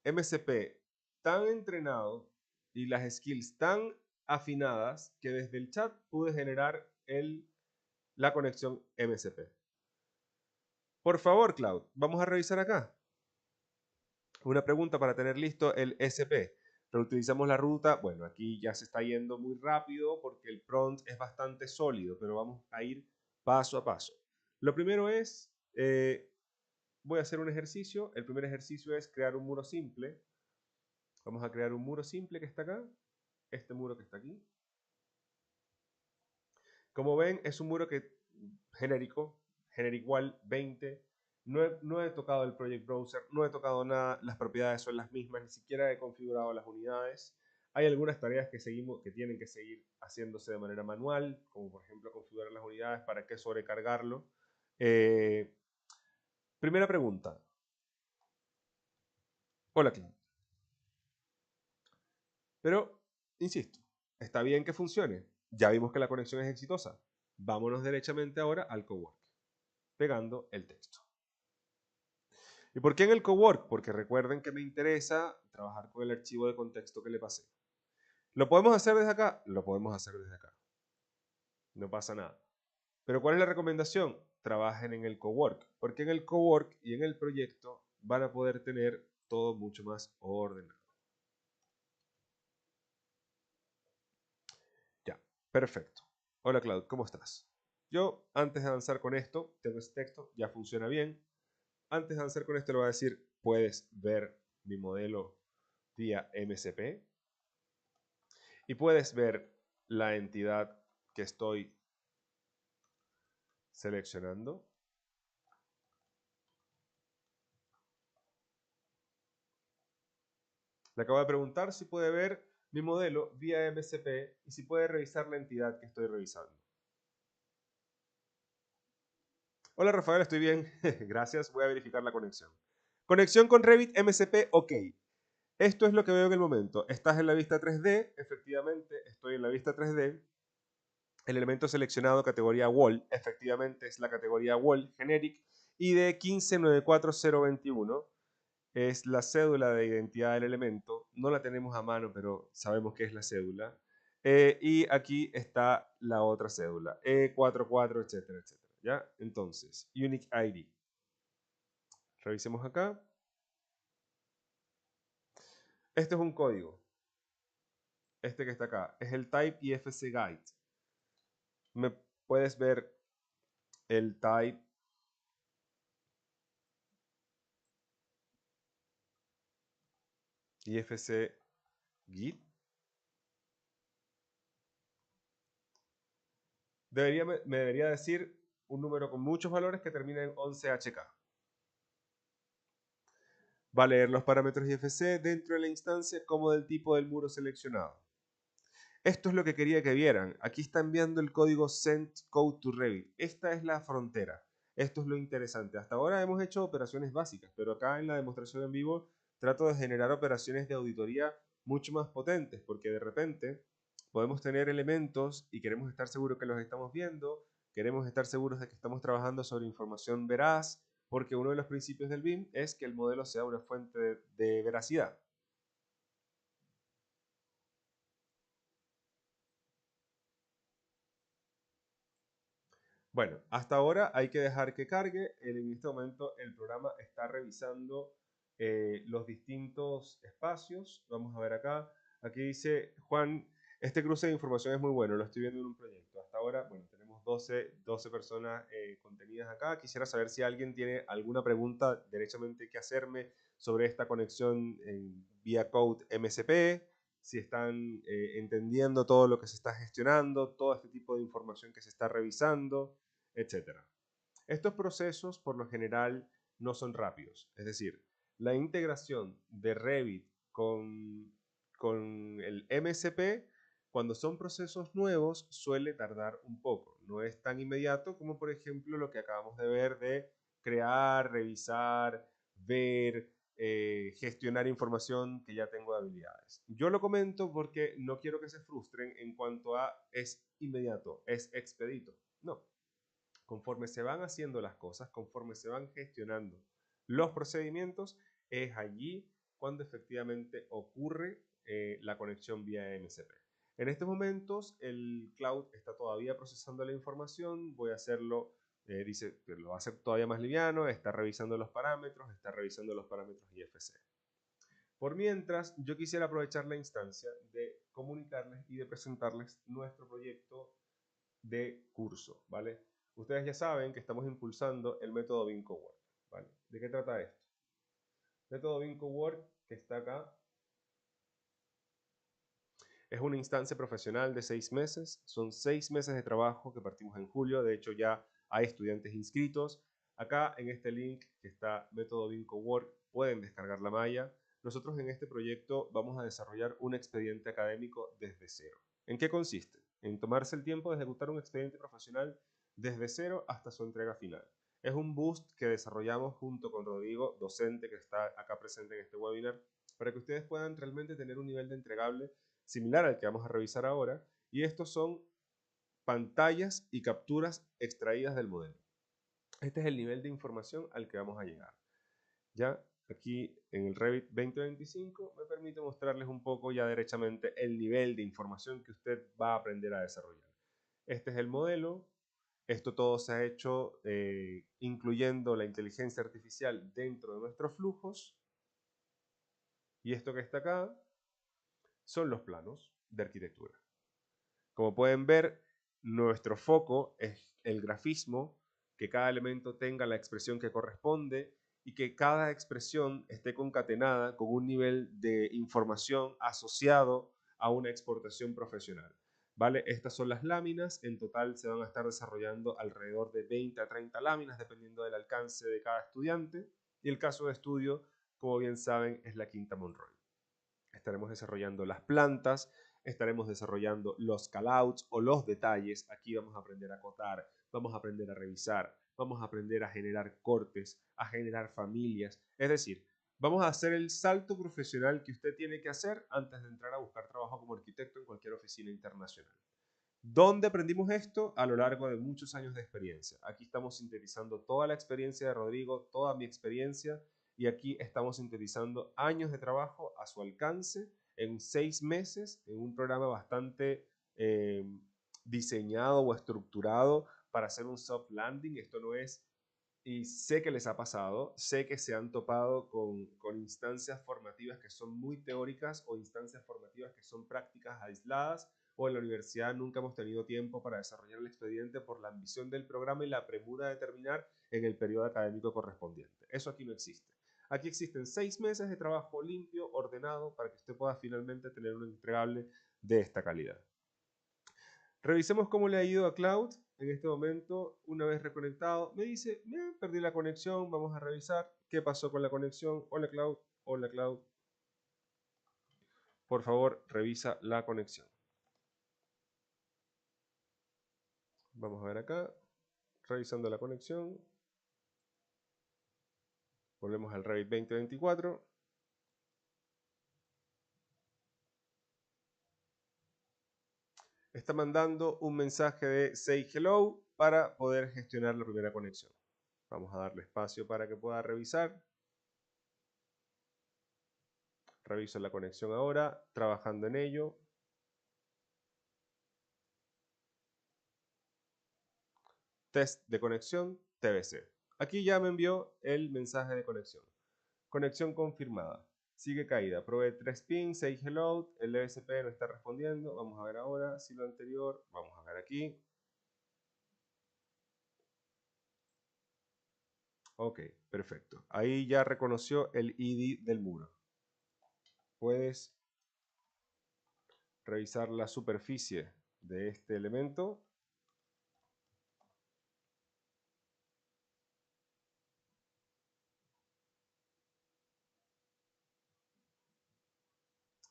MSP tan entrenado y las skills tan afinadas que desde el chat pude generar la conexión MSP. Por favor, Cloud, vamos a revisar acá. Una pregunta para tener listo el SP. Reutilizamos la ruta. Bueno, aquí ya se está yendo muy rápido porque el prompt es bastante sólido, pero vamos a ir paso a paso. Lo primero es, voy a hacer un ejercicio. El primer ejercicio es crear un muro simple. Vamos a crear un muro simple que está acá. Este muro que está aquí. Como ven, es un muro que genérico, generic wall 20. No he tocado el Project Browser, no he tocado nada, las propiedades son las mismas, ni siquiera he configurado las unidades. Hay algunas tareas que tienen que seguir haciéndose de manera manual, como por ejemplo configurar las unidades, para qué sobrecargarlo. Primera pregunta. Hola, Clint. Pero, insisto, está bien que funcione. Ya vimos que la conexión es exitosa. Vámonos derechamente ahora al cowork, pegando el texto. ¿Y por qué en el cowork? Porque recuerden que me interesa trabajar con el archivo de contexto que le pasé. ¿Lo podemos hacer desde acá? Lo podemos hacer desde acá. No pasa nada. Pero ¿cuál es la recomendación? Trabajen en el cowork, porque en el cowork y en el proyecto van a poder tener todo mucho más ordenado. Ya, perfecto. Hola Cloud, ¿cómo estás? Yo, antes de avanzar con esto, tengo este texto, ya funciona bien. Antes de avanzar con esto, le voy a decir, puedes ver mi modelo vía MCP y puedes ver la entidad que estoy seleccionando. Le acabo de preguntar si puede ver mi modelo vía MCP y si puede revisar la entidad que estoy revisando. Hola Rafael, estoy bien. Gracias, voy a verificar la conexión. Conexión con Revit MCP, ok. Esto es lo que veo en el momento. Estás en la vista 3D, efectivamente, estoy en la vista 3D. El elemento seleccionado categoría Wall, efectivamente es la categoría Wall Generic. ID 1594021 es la cédula de identidad del elemento. No la tenemos a mano, pero sabemos que es la cédula. Y aquí está la otra cédula, E44, etcétera, etcétera. ¿Ya? Entonces, Unique ID. Revisemos acá. Este es un código. Este que está acá. Es el Type IFC Guide. Me puedes ver el Type IFC Guide. Me debería decir un número con muchos valores que termina en 11HK. Va a leer los parámetros IFC dentro de la instancia como del tipo del muro seleccionado. Esto es lo que quería que vieran. Aquí está enviando el código send code to Revit. Esta es la frontera. Esto es lo interesante. Hasta ahora hemos hecho operaciones básicas, pero acá en la demostración en vivo trato de generar operaciones de auditoría mucho más potentes, porque de repente podemos tener elementos y queremos estar seguros que los estamos viendo, queremos estar seguros de que estamos trabajando sobre información veraz, porque uno de los principios del BIM es que el modelo sea una fuente de veracidad. Bueno, hasta ahora hay que dejar que cargue. En este momento el programa está revisando los distintos espacios. Vamos a ver acá. Aquí dice Juan, este cruce de información es muy bueno, lo estoy viendo en un proyecto. Hasta ahora, bueno, tenemos 12 personas contenidas acá. Quisiera saber si alguien tiene alguna pregunta derechamente que hacerme sobre esta conexión en vía code MCP, si están entendiendo todo lo que se está gestionando, todo este tipo de información que se está revisando, etcétera. Estos procesos por lo general no son rápidos, es decir, la integración de Revit con el MCP, cuando son procesos nuevos, suele tardar un poco. No es tan inmediato como, por ejemplo, lo que acabamos de ver de crear, revisar, ver, gestionar información que ya tengo de habilidades. Yo lo comento porque no quiero que se frustren en cuanto a es inmediato, es expedito. No, conforme se van haciendo las cosas, conforme se van gestionando los procedimientos, es allí cuando efectivamente ocurre la conexión vía MCP. En estos momentos el cloud está todavía procesando la información, voy a hacerlo, dice que lo va a hacer todavía más liviano, está revisando los parámetros IFC. Por mientras, yo quisiera aprovechar la instancia de comunicarles y de presentarles nuestro proyecto de curso, ¿vale? Ustedes ya saben que estamos impulsando el método BIM Cowork, ¿vale? ¿De qué trata esto? El método BIM Cowork, que está acá, es una instancia profesional de 6 meses. Son 6 meses de trabajo que partimos en julio. De hecho, ya hay estudiantes inscritos. Acá en este link que está método BIM Cowork pueden descargar la malla. Nosotros en este proyecto vamos a desarrollar un expediente académico desde cero. ¿En qué consiste? En tomarse el tiempo de ejecutar un expediente profesional desde cero hasta su entrega final. Es un boost que desarrollamos junto con Rodrigo, docente que está acá presente en este webinar, para que ustedes puedan realmente tener un nivel de entregable similar al que vamos a revisar ahora, y estos son pantallas y capturas extraídas del modelo. Este es el nivel de información al que vamos a llegar. ¿Ya? aquí en el Revit 2025 me permite mostrarles un poco ya derechamente el nivel de información que usted va a aprender a desarrollar. Este es el modelo. Esto todo se ha hecho incluyendo la inteligencia artificial dentro de nuestros flujos. Y esto que está acá son los planos de arquitectura. Como pueden ver, nuestro foco es el grafismo, que cada elemento tenga la expresión que corresponde y que cada expresión esté concatenada con un nivel de información asociado a una exportación profesional. ¿Vale? Estas son las láminas. En total se van a estar desarrollando alrededor de 20 a 30 láminas, dependiendo del alcance de cada estudiante. Y el caso de estudio, como bien saben, es la Quinta Monroy. Estaremos desarrollando las plantas, estaremos desarrollando los callouts o los detalles. Aquí vamos a aprender a acotar, vamos a aprender a revisar, vamos a aprender a generar cortes, a generar familias. Es decir, vamos a hacer el salto profesional que usted tiene que hacer antes de entrar a buscar trabajo como arquitecto en cualquier oficina internacional. ¿Dónde aprendimos esto? A lo largo de muchos años de experiencia. Aquí estamos sintetizando toda la experiencia de Rodrigo, toda mi experiencia, y aquí estamos sintetizando años de trabajo a su alcance en 6 meses, en un programa bastante diseñado o estructurado para hacer un soft landing. Esto no es, y sé que les ha pasado, sé que se han topado con instancias formativas que son muy teóricas o instancias formativas que son prácticas aisladas, o en la universidad nunca hemos tenido tiempo para desarrollar el expediente por la ambición del programa y la premura de terminar en el periodo académico correspondiente. Eso aquí no existe. Aquí existen 6 meses de trabajo limpio, ordenado, para que usted pueda finalmente tener un entregable de esta calidad. Revisemos cómo le ha ido a Cloud en este momento. Una vez reconectado, me dice, perdí la conexión, vamos a revisar qué pasó con la conexión. Hola Cloud, hola Cloud. Por favor, revisa la conexión. Vamos a ver acá, revisando la conexión. Volvemos al Revit 2024. Está mandando un mensaje de Say Hello para poder gestionar la primera conexión. Vamos a darle espacio para que pueda revisar. Reviso la conexión ahora, trabajando en ello. Test de conexión TBC. Aquí ya me envió el mensaje de conexión. Conexión confirmada. Sigue caída. Probé 3 pins, say hello. El DSP no está respondiendo. Vamos a ver ahora si lo anterior. Vamos a ver aquí. Ok, perfecto. Ahí ya reconoció el ID del muro. Puedes revisar la superficie de este elemento.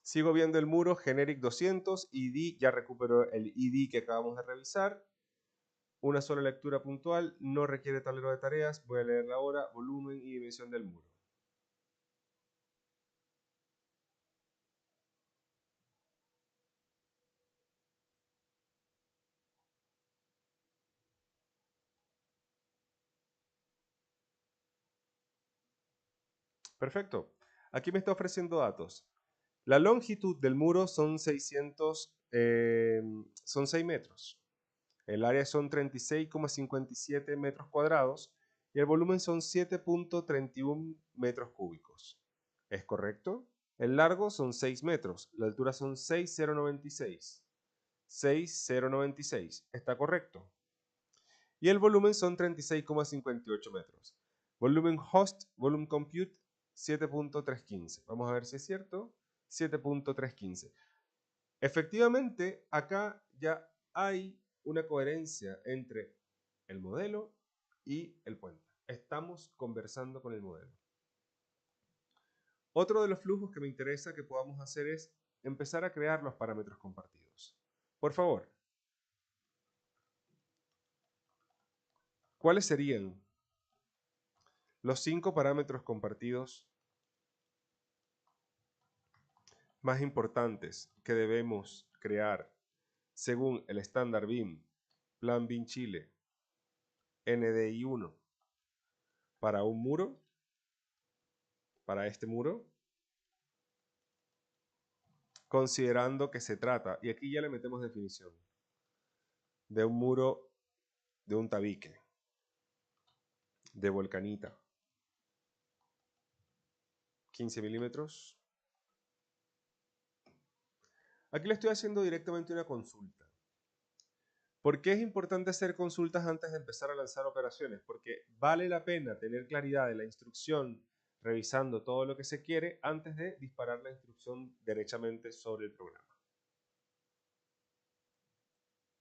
Sigo viendo el muro Generic 200, ID, ya recuperó el ID que acabamos de revisar. Una sola lectura puntual, no requiere tablero de tareas. Voy a leerla ahora, volumen y dimensión del muro. Perfecto. Aquí me está ofreciendo datos. La longitud del muro son 6 metros. El área son 36,57 metros cuadrados y el volumen son 7,31 metros cúbicos. ¿Es correcto? El largo son 6 metros, la altura son 6,096. 6,096. ¿Está correcto? Y el volumen son 36,58 metros. Volumen host, volume compute, 7,315. Vamos a ver si es cierto. 7,315. Efectivamente, acá ya hay una coherencia entre el modelo y el puente. Estamos conversando con el modelo. Otro de los flujos que me interesa que podamos hacer es empezar a crear los parámetros compartidos. Por favor, ¿cuáles serían los 5 parámetros compartidos más importantes que debemos crear según el estándar BIM, Plan BIM Chile, NDI 1, para un muro, para este muro, considerando que se trata, y aquí ya le metemos definición, de un muro de un tabique, de volcanita, 15 milímetros. Aquí le estoy haciendo directamente una consulta. ¿Por qué es importante hacer consultas antes de empezar a lanzar operaciones? Porque vale la pena tener claridad de la instrucción revisando todo lo que se quiere antes de disparar la instrucción derechamente sobre el programa.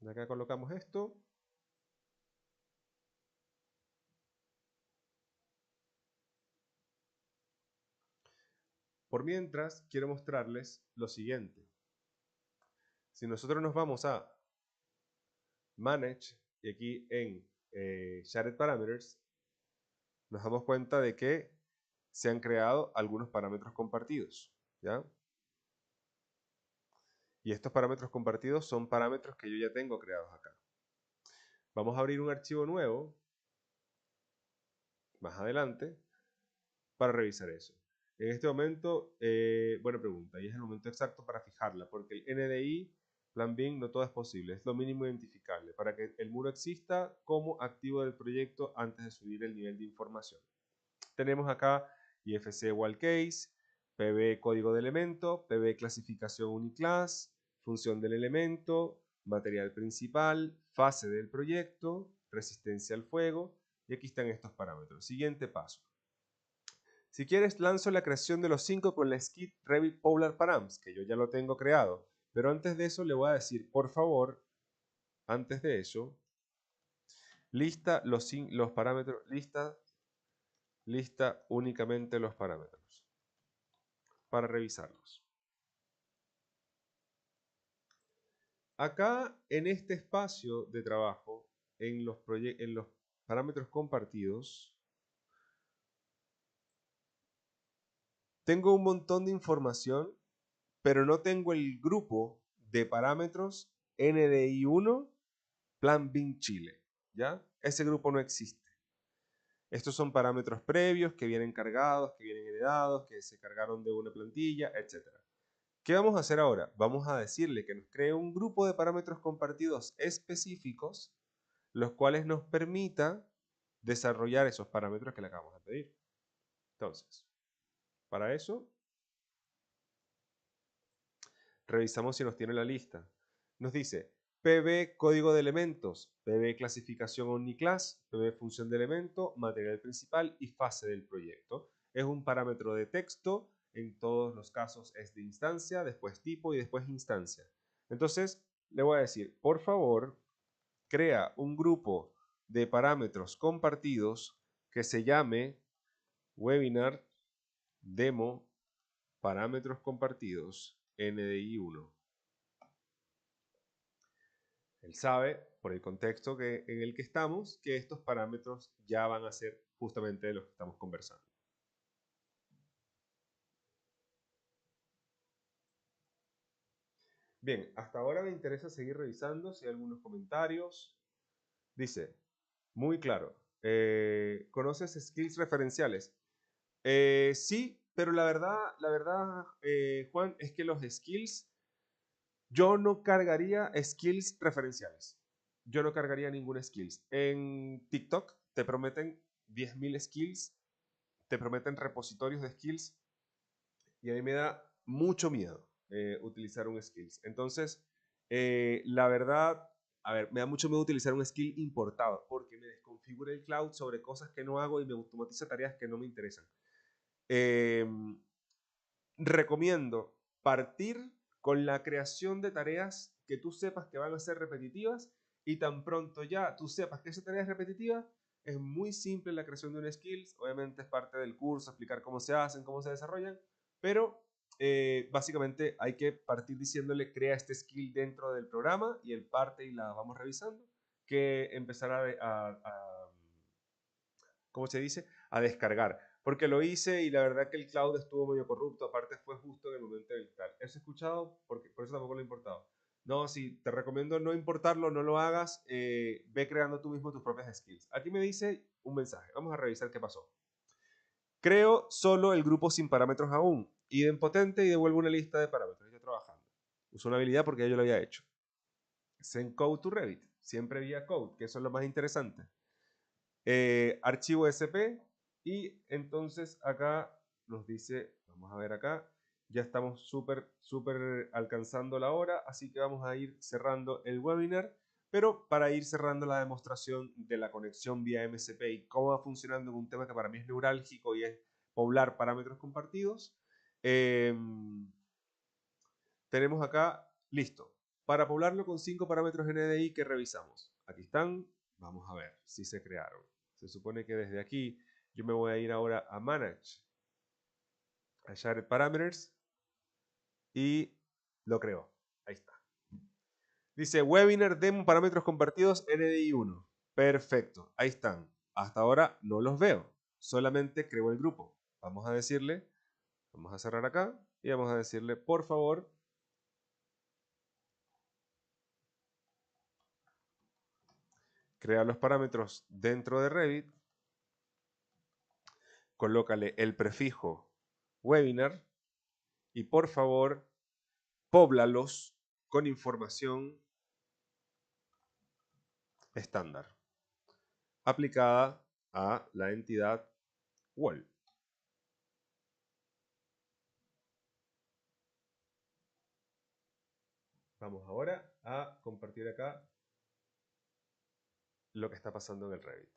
Acá colocamos esto. Por mientras, quiero mostrarles lo siguiente. Si nosotros nos vamos a Manage y aquí en Shared Parameters, nos damos cuenta de que se han creado algunos parámetros compartidos, ¿ya? Y estos parámetros compartidos son parámetros que yo ya tengo creados acá. Vamos a abrir un archivo nuevo, más adelante, para revisar eso. En este momento, buena pregunta, y es el momento exacto para fijarla, porque el NDI, Plan Bin, no todo es posible, es lo mínimo identificable, para que el muro exista como activo del proyecto antes de subir el nivel de información. Tenemos acá IFC Wall Case, PB código de elemento, PB clasificación uniclass, función del elemento, material principal, fase del proyecto, resistencia al fuego, y aquí están estos parámetros. Siguiente paso. Si quieres, lanzo la creación de los 5 con la skit Revit Polar Params, que yo ya lo tengo creado. Pero antes de eso le voy a decir, por favor, antes de eso, lista los parámetros, lista únicamente los parámetros para revisarlos. Acá en este espacio de trabajo, en los parámetros compartidos, tengo un montón de información, pero no tengo el grupo de parámetros NDI1 Plan BIM Chile, ¿ya? Ese grupo no existe. Estos son parámetros previos que vienen cargados, que vienen heredados, que se cargaron de una plantilla, etc. ¿Qué vamos a hacer ahora? Vamos a decirle que nos cree un grupo de parámetros compartidos específicos, los cuales nos permita desarrollar esos parámetros que le acabamos de pedir. Entonces, para eso, revisamos si nos tiene la lista. Nos dice PB código de elementos, PB clasificación omniclass, PB función de elemento, material principal y fase del proyecto. Es un parámetro de texto, en todos los casos es de instancia, después tipo y después instancia. Entonces, le voy a decir, por favor, crea un grupo de parámetros compartidos que se llame webinar demo parámetros compartidos NDI1. Él sabe, por el contexto en el que estamos, que estos parámetros ya van a ser justamente de los que estamos conversando. Bien, hasta ahora me interesa seguir revisando si hay algunos comentarios. Dice, muy claro, ¿conoces skills referenciales? Sí, pero la verdad, Juan, es que los skills, yo no cargaría skills referenciales. Yo no cargaría ningún skills. En TikTok te prometen 10.000 skills, te prometen repositorios de skills y a mí me da mucho miedo utilizar un skills. Entonces, la verdad, a ver, me da mucho miedo utilizar un skill importado porque me desconfigura el cloud sobre cosas que no hago y me automatiza tareas que no me interesan. Recomiendo partir con la creación de tareas que tú sepas que van a ser repetitivas y tan pronto ya tú sepas que esa tarea es repetitiva, es muy simple la creación de un skills, obviamente es parte del curso, explicar cómo se hacen, cómo se desarrollan, pero básicamente hay que partir diciéndole crea este skill dentro del programa y él parte y la vamos revisando, que empezar ¿cómo se dice? A descargar. Porque lo hice y la verdad que el cloud estuvo medio corrupto, aparte fue justo en el momento del tal. ¿Eso he escuchado? Porque, por eso tampoco lo he importado. No, sí, te recomiendo no importarlo, no lo hagas, ve creando tú mismo tus propias skills. Aquí me dice un mensaje, vamos a revisar qué pasó. Creo solo el grupo sin parámetros aún. Idempotente y devuelvo una lista de parámetros. Estoy trabajando. Uso una habilidad porque ya yo lo había hecho. Send code to Revit. Siempre vía code, que eso es lo más interesante. Archivo SP. Y entonces acá nos dice, vamos a ver acá, ya estamos súper alcanzando la hora, así que vamos a ir cerrando el webinar. Pero para ir cerrando la demostración de la conexión vía MCP y cómo va funcionando en un tema que para mí es neurálgico y es poblar parámetros compartidos, tenemos acá, listo. Para poblarlo con 5 parámetros NDI que revisamos. Aquí están, vamos a ver si se crearon. Se supone que desde aquí yo me voy a ir ahora a Manage, a Shared Parameters y lo creo. Ahí está. Dice Webinar Demo Parámetros Compartidos NDI 1. Perfecto, ahí están. Hasta ahora no los veo, solamente creo el grupo. Vamos a decirle, vamos a cerrar acá y vamos a decirle, por favor, crea los parámetros dentro de Revit, colócale el prefijo webinar y por favor, póblalos con información estándar aplicada a la entidad wall. Vamos ahora a compartir acá lo que está pasando en el Revit.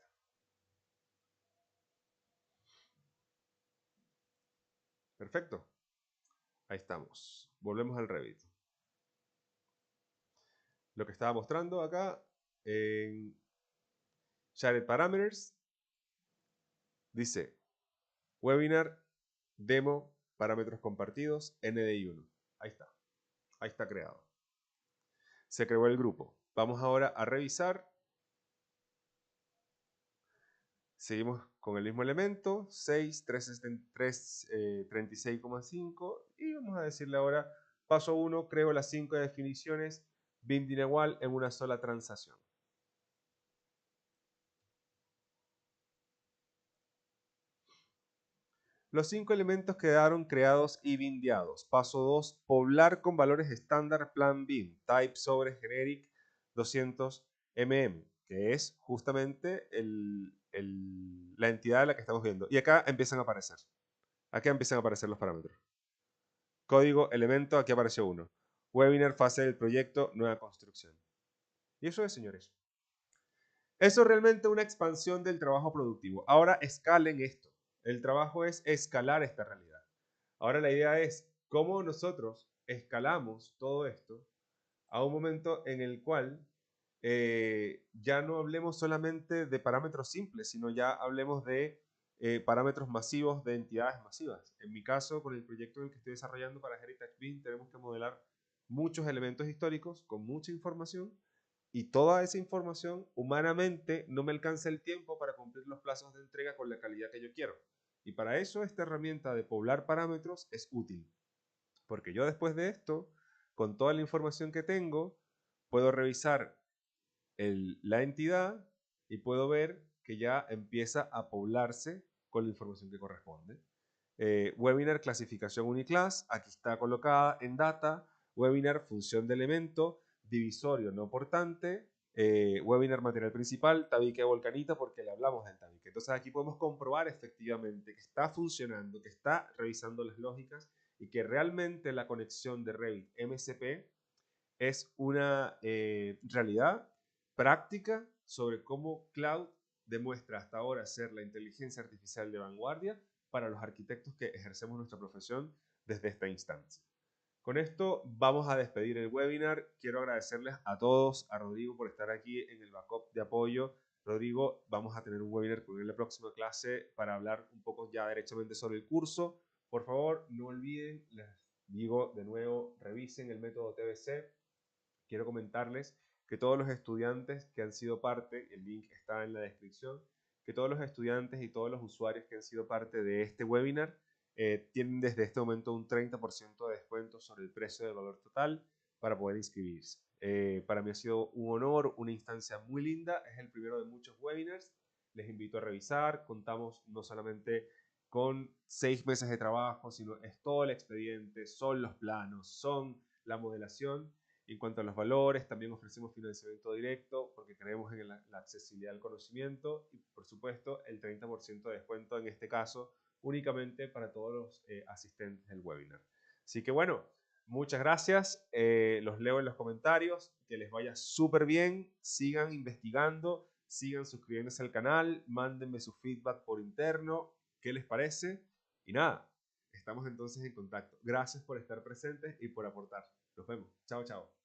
Perfecto. Ahí estamos. Volvemos al Revit. Lo que estaba mostrando acá en Shared Parameters dice Webinar Demo Parámetros Compartidos NDI 1. Ahí está. Ahí está creado. Se creó el grupo. Vamos ahora a revisar. Seguimos con el mismo elemento, 6, 36,5 y vamos a decirle ahora, paso 1, creo las 5 definiciones BIM igual en una sola transacción. Los 5 elementos quedaron creados y bindeados. Paso 2, poblar con valores estándar plan BIM, type sobre generic 200 mm, que es justamente la entidad de la que estamos viendo. Y acá empiezan a aparecer. Aquí empiezan a aparecer los parámetros. Código, elemento, aquí apareció uno. Webinar, fase del proyecto, nueva construcción. Y eso es, señores. Eso es realmente una expansión del trabajo productivo. Ahora escalen esto. El trabajo es escalar esta realidad. Ahora la idea es cómo nosotros escalamos todo esto a un momento en el cual ya no hablemos solamente de parámetros simples, sino ya hablemos de parámetros masivos de entidades masivas. En mi caso, con el proyecto en el que estoy desarrollando para Heritage BIM, tenemos que modelar muchos elementos históricos con mucha información y toda esa información humanamente no me alcanza el tiempo para cumplir los plazos de entrega con la calidad que yo quiero. Y para eso esta herramienta de poblar parámetros es útil. Porque yo después de esto, con toda la información que tengo, puedo revisar la entidad y puedo ver que ya empieza a poblarse con la información que corresponde. Webinar clasificación uniclass, aquí está colocada en data, webinar función de elemento, divisorio no portante, webinar material principal, tabique volcanita, porque le hablamos del tabique. Entonces aquí podemos comprobar efectivamente que está funcionando, que está revisando las lógicas y que realmente la conexión de Revit MCP es una realidad práctica sobre cómo Cloud demuestra hasta ahora ser la inteligencia artificial de vanguardia para los arquitectos que ejercemos nuestra profesión desde esta instancia. Con esto vamos a despedir el webinar. Quiero agradecerles a todos, a Rodrigo por estar aquí en el backup de apoyo. Rodrigo, vamos a tener un webinar con él en la próxima clase para hablar un poco ya derechamente sobre el curso. Por favor, no olviden, les digo de nuevo, revisen el método TBC. Quiero comentarles que todos los estudiantes que han sido parte, el link está en la descripción, que todos los estudiantes y todos los usuarios que han sido parte de este webinar tienen desde este momento un 30% de descuento sobre el precio del valor total para poder inscribirse. Para mí ha sido un honor, una instancia muy linda, es el primero de muchos webinars, les invito a revisar, contamos no solamente con 6 meses de trabajo, sino es todo el expediente, son los planos, son la modelación. En cuanto a los valores, también ofrecemos financiamiento directo porque creemos en la accesibilidad al conocimiento y, por supuesto, el 30% de descuento en este caso únicamente para todos los asistentes del webinar. Así que bueno, muchas gracias. Los leo en los comentarios. Que les vaya súper bien. Sigan investigando, sigan suscribiéndose al canal, mándenme su feedback por interno. ¿Qué les parece? Y nada, estamos entonces en contacto. Gracias por estar presentes y por aportar. Nos vemos. Chao, chao.